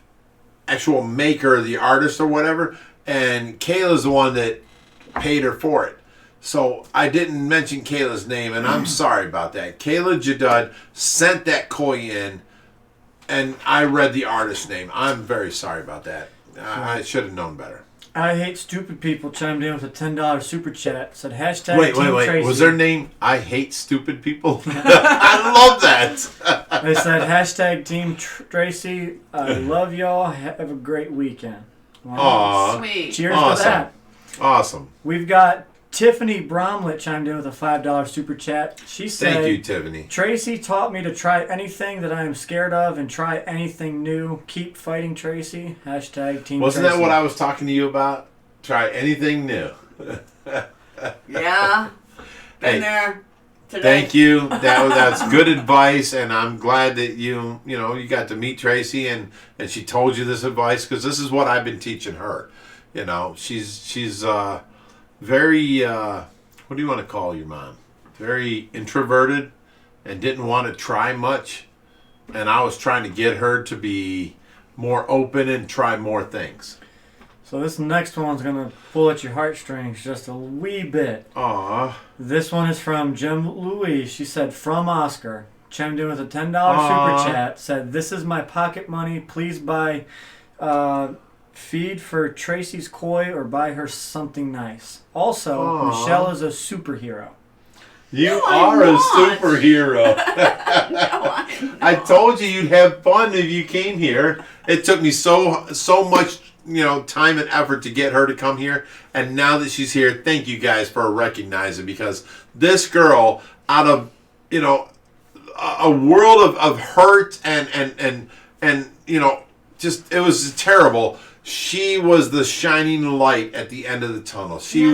actual maker, the artist or whatever, and Kayla's the one that paid her for it. So I didn't mention Kayla's name, and I'm sorry about that. Kayla Jadud sent that koi in, and I read the artist's name. I'm very sorry about that. I should have known better. I Hate Stupid People chimed in with a $10 super chat. Said hashtag Wait. Team Tracy. Was their name I Hate Stupid People? I love that. They said hashtag Team Tracy. I love y'all. Have a great weekend. Wow. Aw. Sweet. Cheers Awesome. to that. Awesome. We've got Tiffany Bromlett chimed in with a $5 super chat. She said, Thank you, Tiffany. Tracy taught me to try anything that I am scared of and try anything new. Keep fighting, Tracy. Hashtag Team Wasn't Tracy. that what I was talking to you about? Try anything new. Yeah. Been Hey, there today. thank you. That's good advice, and I'm glad that you got to meet Tracy and she told you this advice, because this is what I've been teaching her. She's very what do you want to call your mom? Very introverted and didn't want to try much, and I was trying to get her to be more open and try more things. So this next one's going to pull at your heartstrings just a wee bit. Aw. This one is from Jim Louise. She said, from Oscar. Chimed in with a $10 Aw. super chat. Said, this is my pocket money. Please buy feed for Tracy's koi or buy her something nice. Also, Aw. Michelle is a superhero. You No, I'm are a not. superhero. No, I told you you'd have fun if you came here. It took me so much, time and effort to get her to come here, and now that she's here, thank you guys for recognizing, because this girl, out of a world of hurt and just, it was terrible. She was the shining light at the end of the tunnel. She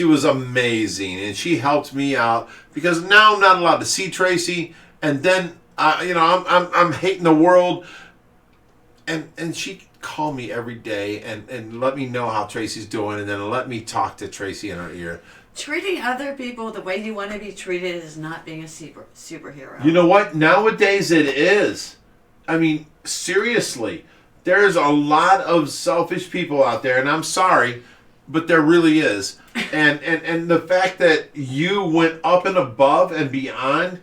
was amazing, and she helped me out, because now I'm not allowed to see Tracy, and then I'm hating the world, and she called me every day and let me know how Tracy's doing, and then let me talk to Tracy in her ear. Treating other people the way you want to be treated is not being a superhero. You know what? Nowadays it is. I mean, seriously, there's a lot of selfish people out there, and I'm sorry, but there really is. And the fact that you went up and above and beyond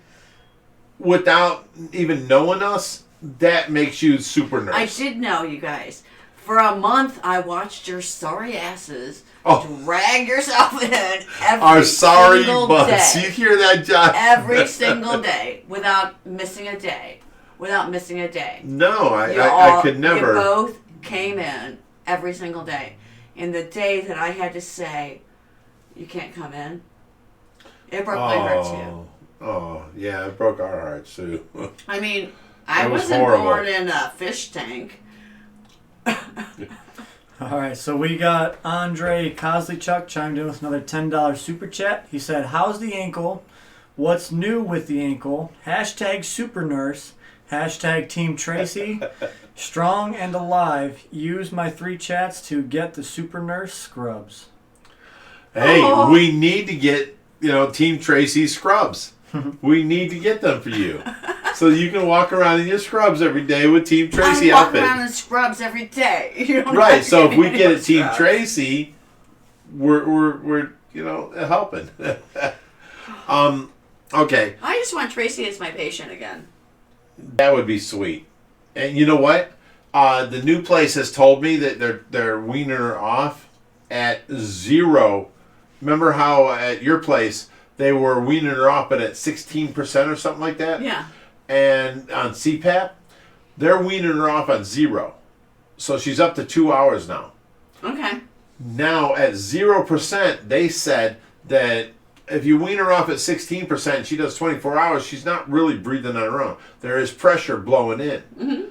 without even knowing us, that makes you super nice. I did know, you guys. For a month, I watched your sorry asses drag yourself in every Our sorry single butts. day. You hear that, John? Every single day, without missing a day. No, You I could never. You both came in every single day. And the day that I had to say, you can't come in, it broke my heart too. Oh, yeah, it broke our hearts too. I mean, I It was wasn't horrible. born in a fish tank. All right, so we got Andre Kozlichuk chimed in with another $10 super chat. He said, how's the ankle? What's new with the ankle? Hashtag super nurse. Hashtag Team Tracy. Strong and alive. Use my 3 chats to get the super nurse scrubs. Hey, Oh. we need to get, Team Tracy scrubs. We need to get them for you. So you can walk around in your scrubs every day with Team Tracy I walk outfit. around in scrubs every day. You don't Right, have to so give if me we get no a Team scrubs. Tracy, we're helping. Okay, I just want Tracy as my patient again. that would be sweet. And you know what? The new place has told me that they're weaning her off at 0. Remember how at your place they were weaning her off, but at 16% or something like that? Yeah. And on CPAP, they're weaning her off on 0. So she's up to 2 hours now. Okay. Now at 0%, they said that if you wean her off at 16% and she does 24 hours, she's not really breathing on her own. There is pressure blowing in. Mm-hmm.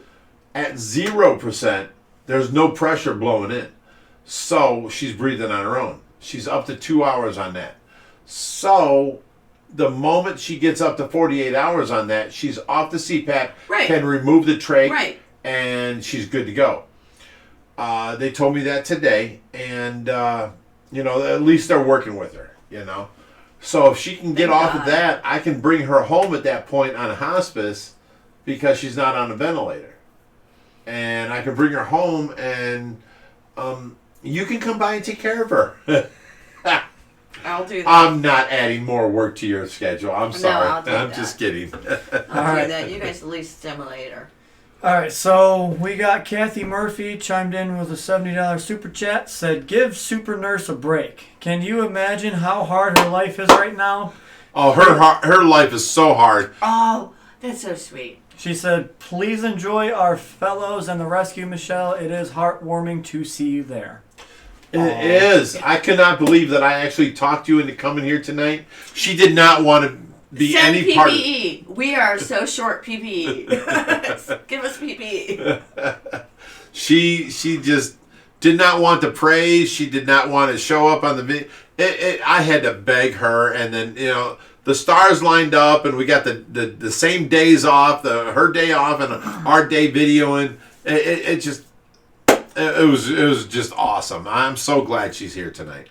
At 0%, there's no pressure blowing in. So she's breathing on her own. She's up to 2 hours on that. So the moment she gets up to 48 hours on that, she's off the CPAP, Right. can remove the trach, Right. and she's good to go. They told me that today, and at least they're working with her, So if she can get Thank off of God. that, I can bring her home at that point on a hospice because she's not on a ventilator. And I can bring her home and you can come by and take care of her. I'll do that. I'm not adding more work to your schedule. I'm sorry. I'll do I'm that. just kidding. I'll do Alright. that. You guys at least stimulate her. All right, so we got Kathy Murphy chimed in with a $70 super chat. Said, "Give Super Nurse a break. Can you imagine how hard her life is right now?" Oh, her life is so hard. Oh, that's so sweet. She said, "Please enjoy our fellows and the rescue, Michelle. It is heartwarming to see you there." It is. I cannot believe that I actually talked you into coming here tonight. She did not want to be Send any part of PPE. We are so short PPE. Give us PPE. She just did not want to praise. She did not want to show up on the video. I had to beg her, and then the stars lined up, and we got the same days off, her day off, and our day videoing. It was just awesome. I'm so glad she's here tonight.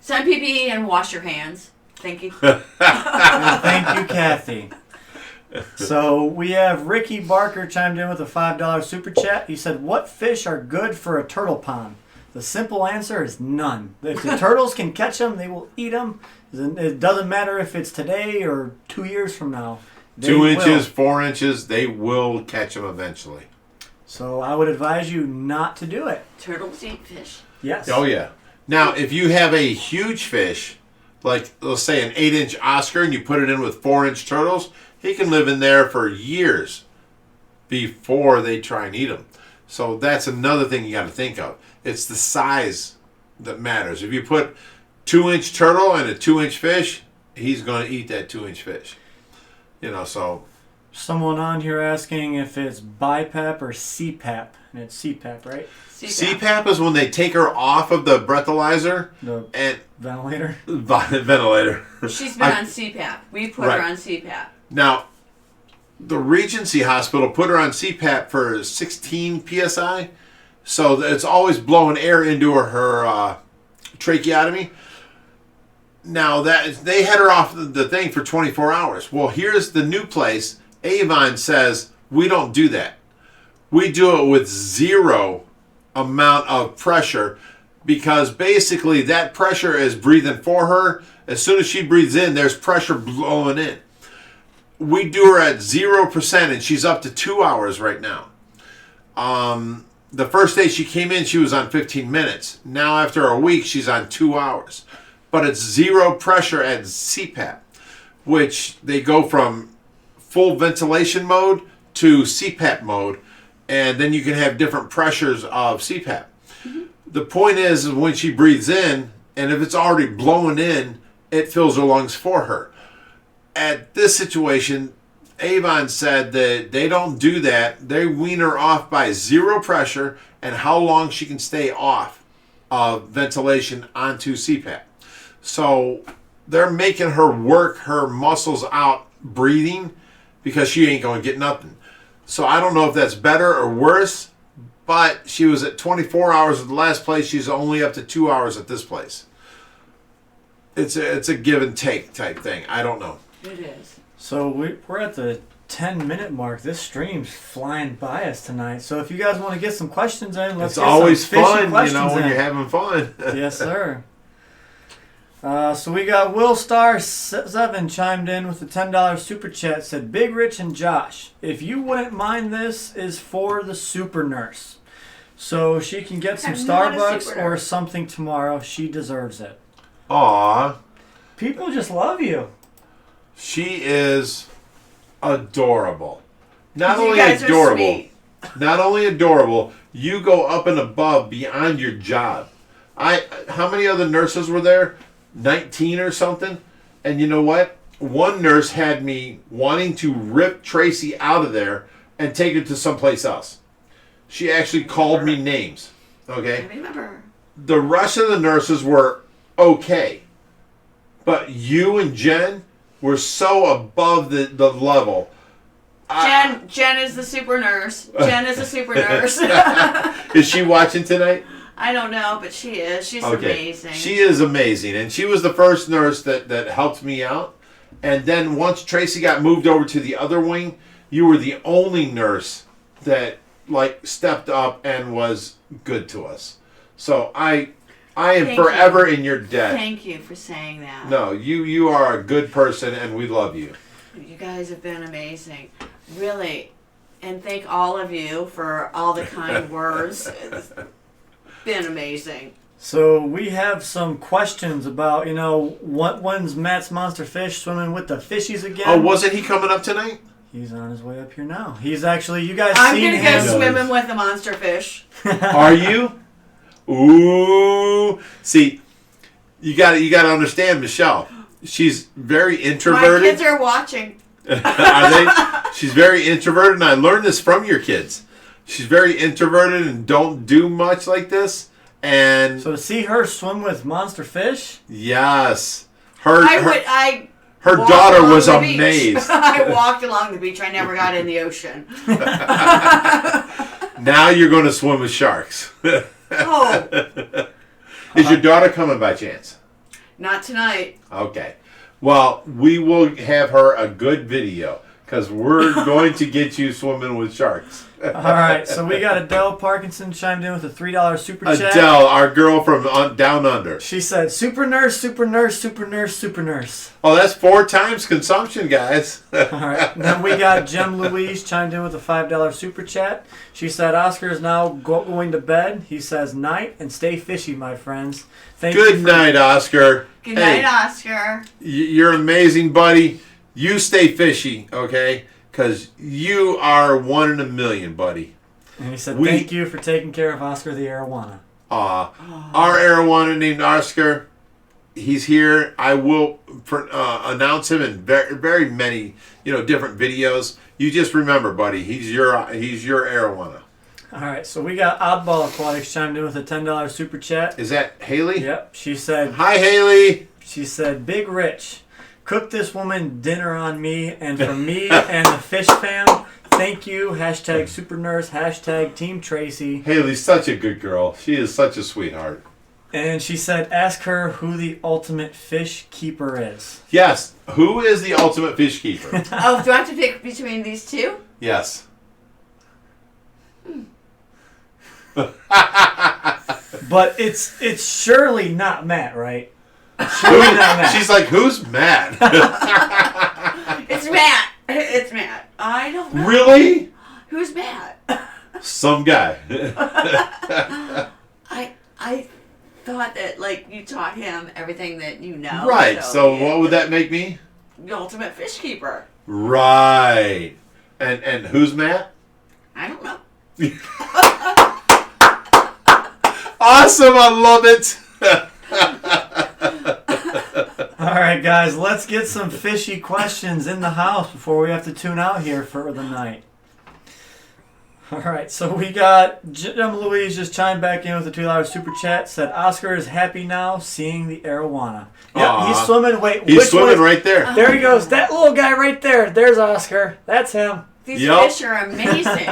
Send PPE and wash your hands. Thank you. Thank you, Kathy. So we have Ricky Barker chimed in with a $5 super chat. He said, "What fish are good for a turtle pond?" The simple answer is none. If the turtles can catch them, they will eat them. It doesn't matter if it's today or 2 years from now. 2 inches, 4 inches, they will catch them eventually. So I would advise you not to do it. Turtles eat fish. Yes. Oh, yeah. Now, if you have a huge fish, like, let's say an 8-inch Oscar, and you put it in with 4-inch turtles, he can live in there for years before they try and eat him. So that's another thing you got to think of. It's the size that matters. If you put 2-inch turtle and a 2-inch fish, he's going to eat that 2-inch fish. So... Someone on here asking if it's BiPAP or CPAP. And it's CPAP, right? CPAP is when they take her off of the breathalyzer The and ventilator. ventilator. She's been on CPAP. We put her on CPAP. Now, the Regency Hospital put her on CPAP for 16 psi, so it's always blowing air into her tracheotomy. Now that they had her off the thing for 24 hours. Well, here's the new place. Avon says we don't do that. We do it with zero amount of pressure because basically that pressure is breathing for her. As soon as she breathes in, there's pressure blowing in. We do her at 0% and she's up to 2 hours right now. The first day she came in, she was on 15 minutes. Now after a week, she's on 2 hours. But it's zero pressure at CPAP, which they go from full ventilation mode to CPAP mode, and then you can have different pressures of CPAP. Mm-hmm. The point is when she breathes in, and if it's already blowing in, it fills her lungs for her. At this situation, Avon said that they don't do that. They wean her off by zero pressure and how long she can stay off of ventilation onto CPAP. So they're making her work her muscles out breathing because she ain't going to get nothing. So I don't know if that's better or worse, but she was at 24 hours at the last place. She's only up to 2 hours at this place. It's a give and take type thing. I don't know. It is. So we're at the 10-minute mark. This stream's flying by us tonight. So if you guys want to get some questions in, let's get always some fishy fun, questions when in. you're having fun. Yes, sir. So we got Will Star 7 chimed in with a $10 super chat. Said, "Big Rich and Josh, if you wouldn't mind, this is for the super nurse, so she can get some I'm not a Starbucks super or nurse. something tomorrow. She deserves it." Aw, People just love you. she is adorable. Not You only guys are adorable, sweet. not only adorable, you go up and above beyond your job. How many other nurses were there? 19 or something. And you know what? One nurse had me wanting to rip Tracy out of there and take her to someplace else. She actually called me names. Okay? I remember. The rest of the nurses were okay. But you and Jen were so above the level. Jen is the super nurse. Jen is the super nurse. Is she watching tonight? I don't know, but she is. She's amazing. She is amazing, and she was the first nurse that helped me out. And then once Tracy got moved over to the other wing, you were the only nurse that like stepped up and was good to us. So I am forever in your debt. Thank you for saying that. No, you are a good person, and we love you. You guys have been amazing, really, and thank all of you for all the kind words. It's been amazing. So we have some questions about, when's Matt's Monster Fish swimming with the fishies again? Oh, wasn't he coming up tonight? He's on his way up here now. He's actually, you guys I'm seen gonna him. go swimming with the monster fish. Are you? Ooh. See, you got to understand Michelle. She's very introverted. My kids are watching. Are they? She's very introverted, and I learned this from your kids. She's very introverted and don't do much like this. And so to see her swim with monster fish? Yes. Her daughter was amazed. I walked along the beach. I never got in the ocean. Now you're going to swim with sharks. Oh. Is your daughter coming by chance? Not tonight. Okay. Well, we will have her a good video because we're going to get you swimming with sharks. All right, so we got Adele Parkinson chimed in with a $3 super chat. Adele, our girl from Down Under. She said, super nurse, super nurse, super nurse, super nurse. Oh, that's 4 times consumption, guys. All right, then we got Jem Louise chimed in with a $5 super chat. She said, Oscar is now going to bed. He says, night and stay fishy, my friends. Good night, Oscar. Good night, Oscar. You're amazing, buddy. You stay fishy, okay? Because you are 1 in a million, buddy. And he said, thank you for taking care of Oscar the arowana. Our arowana named Oscar, he's here. I will announce him in very, very many, different videos. You just remember, buddy, he's your arowana. All right, so we got Oddball Aquatics chimed in with a $10 super chat. Is that Haley? Yep. She said, hi, Haley. She said, Big Rich, cook this woman dinner on me, and for me and the fish fam, thank you. Hashtag super nurse, hashtag Team Tracy. Haley's such a good girl. She is such a sweetheart. And she said, ask her who the ultimate fish keeper is. Yes. Who is the ultimate fish keeper? Oh, do I have to pick between these two? Yes. But it's surely not Matt, right? Surely not Matt. She's like, who's Matt? It's Matt. It's Matt. I don't know. Really? Who's Matt? Some guy. I thought that you taught him everything that you know. Right. So what would that make me? The ultimate fish keeper. Right. And who's Matt? I don't know. Awesome. I love it. All right, guys, let's get some fishy questions in the house before we have to tune out here for the night. All right, so we got Jem Louise just chimed back in with a $2 super chat. Said Oscar is happy now seeing the arowana. Yep, he's swimming. Wait, he's swimming right there. There he goes. That little guy right there. There's Oscar. That's him. These fish are amazing.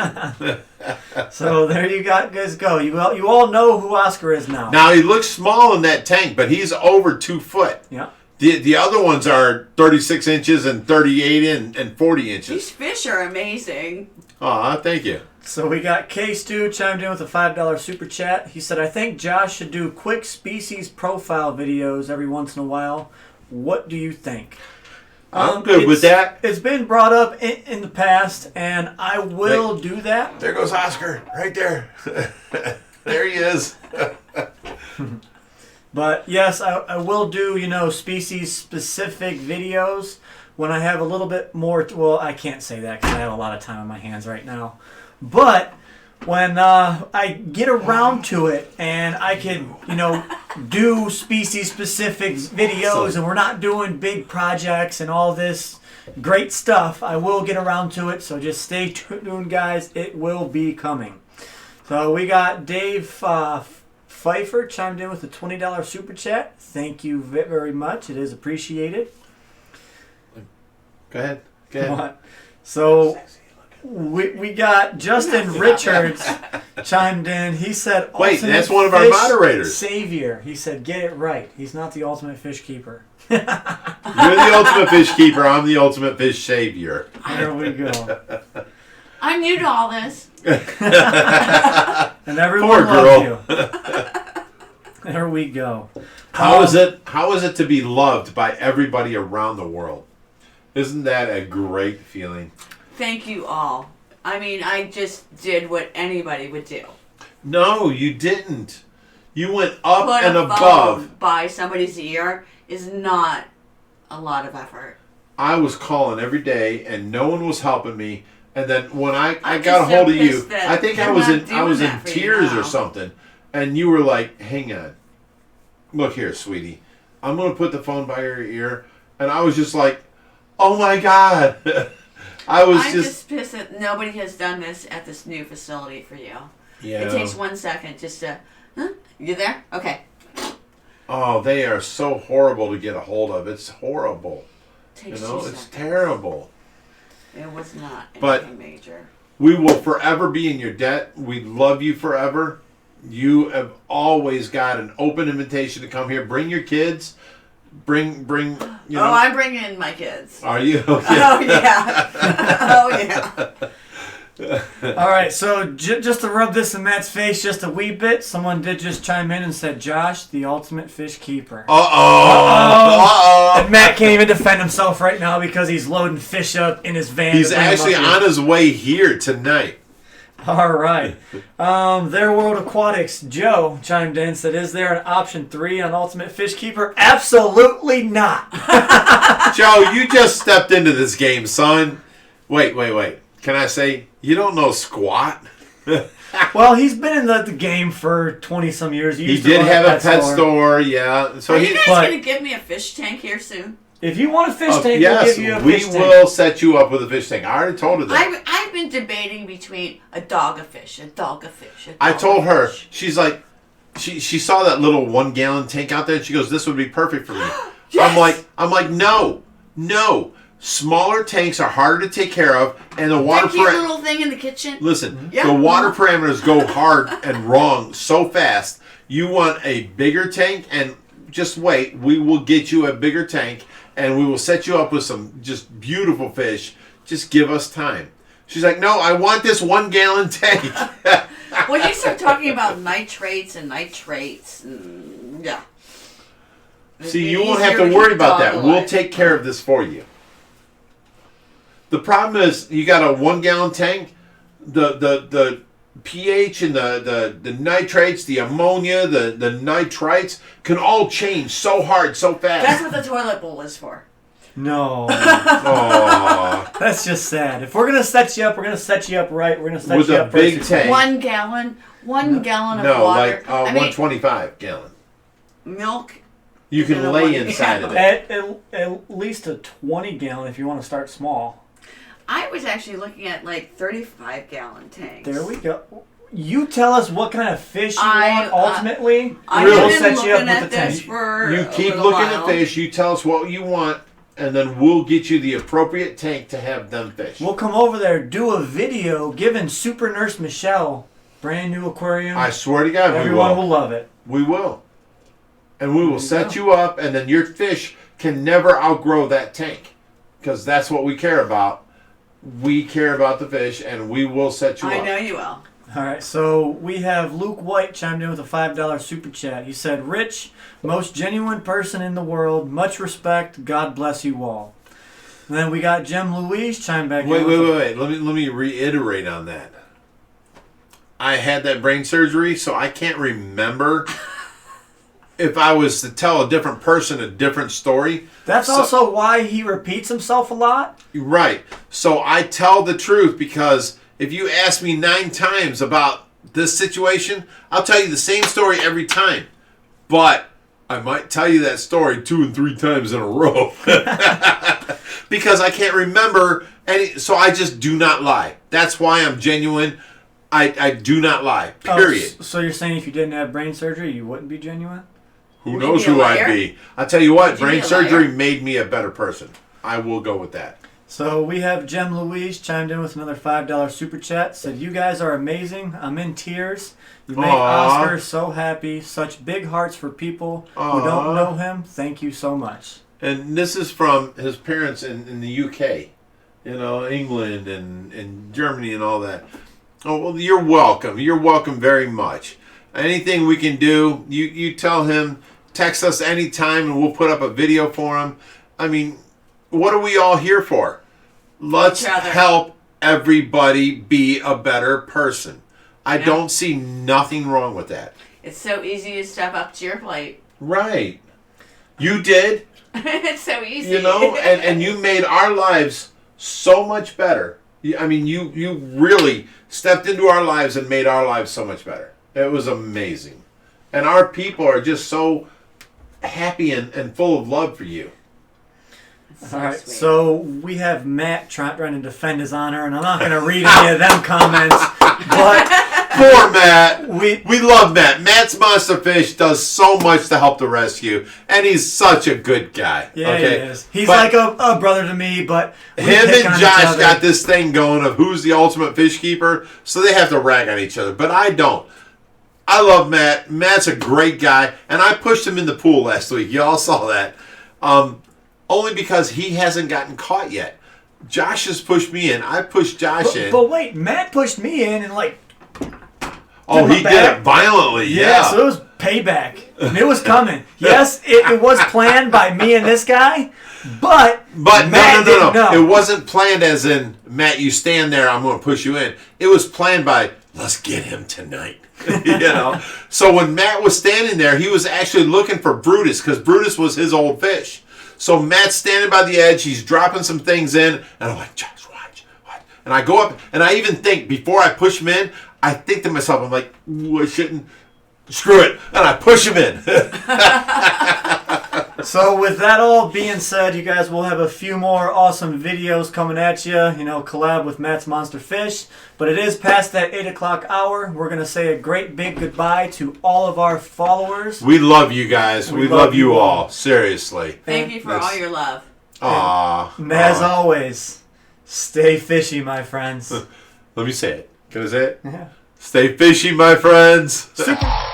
So there you guys go. You all know who Oscar is now. Now he looks small in that tank, but he's over 2 foot. Yeah. The other ones are 36 inches and 38 and 40 inches. These fish are amazing. Aw, thank you. So we got K-Stu chimed in with a $5 super chat. He said, I think Josh should do quick species profile videos every once in a while. What do you think? I'm good with that. It's been brought up in the past, and I will do that. There goes Oscar, right there. There he is. But yes, I will do, species-specific videos when I have a little bit more. Well, I can't say that because I have a lot of time on my hands right now. But when I get around to it and I can, do species-specific videos and we're not doing big projects and all this great stuff, I will get around to it. So just stay tuned, guys. It will be coming. So we got Dave Pfeiffer chimed in with a $20 super chat. Thank you very much. It is appreciated. Go ahead. What? So We got Justin Richards chimed in. He said, Wait, ultimate that's one of our fish moderators. Savior. He said, get it right. He's not the ultimate fish keeper. You're the ultimate fish keeper. I'm the ultimate fish savior. There we go. I'm new to all this. And everyone Poor loves girl. you. There we go. How is it to be loved by everybody around the world? Isn't that a great feeling? Thank you all. I mean, I just did what anybody would do. No, you didn't. You went up Put and a above. phone by somebody's ear is not a lot of effort. I was calling every day and no one was helping me. And then when I I'm got a just so hold of you, pissed that I think I they're was not in doing that for you tears now. or something. And you were like, "Hang on. Look here, sweetie. I'm going to put the phone by your ear." And I was just like, "Oh my God." I'm just pissed that nobody has done this at this new facility for you. yeah. It takes 1 second just to, huh? You there? Okay. Oh, they are so horrible to get a hold of. It's horrible. Takes You know, 2 it's seconds. terrible. It was not But- anything major. We will forever be in your debt. We love you forever. You have always got an open invitation to come here. Bring your kids. Bring. You know. Oh, I'm bringing in my kids. Are you? Oh, yeah. Oh, yeah. All right, so just to rub this in Matt's face just a wee bit, someone did just chime in and said, Josh, the ultimate fish keeper. Uh-oh. And Matt can't even defend himself right now because he's loading fish up in his van. He's to bring 'em actually up here. on his way here tonight. All right. Their World Aquatics, Joe chimed in, said, is there an option 3 on Ultimate Fish Keeper? Absolutely not. Joe, you just stepped into this game, son. Wait. Can I say, you don't know squat? Well, he's been in the game for 20-some years. He did have a pet store, yeah. So Are you guys but- going to give me a fish tank here soon? If you want a fish tank, yes, we'll give you a we fish tank. will set you up with a fish tank. I already told her that. I've been debating between a dog of fish, a dog of fish, a dog I told of her, fish. she's like, she saw that little 1 gallon tank out there, and she goes, this would be perfect for me. Yes! I'm like, no. Smaller tanks are harder to take care of, and the water That cute little thing in the kitchen. Listen, Yeah. the water parameters go hard and wrong so fast. You want a bigger tank, and just wait. We will get you a bigger tank, and we will set you up with some just beautiful fish. Just give us time. She's like, no, I want this 1 gallon tank. When you start talking about nitrates, yeah. See, It'd you be won't have easier to keep worry the about dog that. We'll alive. take care of this for you. The problem is, you got a 1 gallon tank. The pH and the nitrates, the ammonia, the nitrites can all change so hard, so That's fast. what the toilet bowl is for. No. Aww. That's just sad. If we're going to set you up, we're going to set you up right. We're going to set With you a up big first. tank. 1 gallon, 1 gallon of No, water. like I mean, 125 gallon. milk. You Isn't can a lay 1 inside of gallon. it. At least a 20 gallon if you want to start small. I was actually looking at like 35 gallon tanks. There we go. You tell us what kind of fish you I- want ultimately. I've Really? We'll been set you up looking with at the this tank. for You a keep little looking while. at fish. You tell us what you want, and then we'll get you the appropriate tank to have them fish. We'll come over there, do a video, giving Super Nurse Michelle brand new aquarium. I swear to God, we Everyone will. will love it. We will. And we will you set go. you up, and then your fish can never outgrow that tank. Because that's what we care about. We care about the fish, and we will set you I up. know you will. All right, so we have Luke White chimed in with a $5 super chat. He said, Rich, most genuine person in the world, much respect, God bless you all. And then we got Jim Louise chime back in. Wait. with Let me reiterate on that. I had that brain surgery, so I can't remember if I was to tell a different person a different story. That's So- also why he repeats himself a lot. Right. So I tell the truth because if you ask me 9 times about this situation, I'll tell you the same story every time. But I might tell you that story 2 and 3 times in a row. Because I can't remember any, so I just do not lie. That's why I'm genuine. I do not lie. Period. Oh, so you're saying if you didn't have brain surgery, you wouldn't be genuine? Who Would you knows be a who I'd liar? be? I tell you what, Would you brain be a surgery liar? made me a better person. I will go with that. So we have Jem Louise chimed in with another $5 super chat. Said, "You guys are amazing. I'm in tears. You make Oscar so happy. Such big hearts for people who don't know him. Thank you so much." And this is from his parents in the UK, England and Germany and all that. Oh, well, you're welcome. You're welcome very much. Anything we can do, you tell him, text us anytime and we'll put up a video for him. I mean, what are we all here for? Let's help everybody be a better person. I don't see nothing wrong with that. It's so easy to step up to your plate. Right. You did. It's so easy. And you made our lives so much better. I mean, you really stepped into our lives and made our lives so much better. It was amazing. And our people are just so happy and full of love for you. All right, so we have Matt trying to defend his honor, and I'm not going to read any of them comments, but poor Matt. We love Matt. Matt's Monster Fish does so much to help the rescue, and he's such a good guy. Yeah, okay? He is. He's like a brother to me, but him and Josh got this thing going of who's the ultimate fish keeper, so they have to rag on each other, but I don't. I love Matt. Matt's a great guy, and I pushed him in the pool last week. Y'all saw that. Only because he hasn't gotten caught yet. Josh has pushed me in. I pushed Josh in. But wait, Matt pushed me in and he did it violently. Yeah, so it was payback. And it was coming. Yes, it was planned by me and this guy, but Matt didn't know. It wasn't planned as in, Matt, you stand there, I'm going to push you in. It was planned by, let's get him tonight. So when Matt was standing there, he was actually looking for Brutus because Brutus was his old fish. So Matt's standing by the edge. He's dropping some things in. And I'm like, Josh, watch. And I go up. And I even think, before I push him in, I think to myself, I'm like, I shouldn't. Screw it. And I push him in. So with that all being said, you guys will have a few more awesome videos coming at you. Collab with Matt's Monster Fish. But it is past that 8 o'clock hour. We're going to say a great big goodbye to all of our followers. We love you guys. We love you all. Seriously. Thank you for all your love. And as always, stay fishy, my friends. Let me say it. Can I say it? Yeah. Stay fishy, my friends. Super.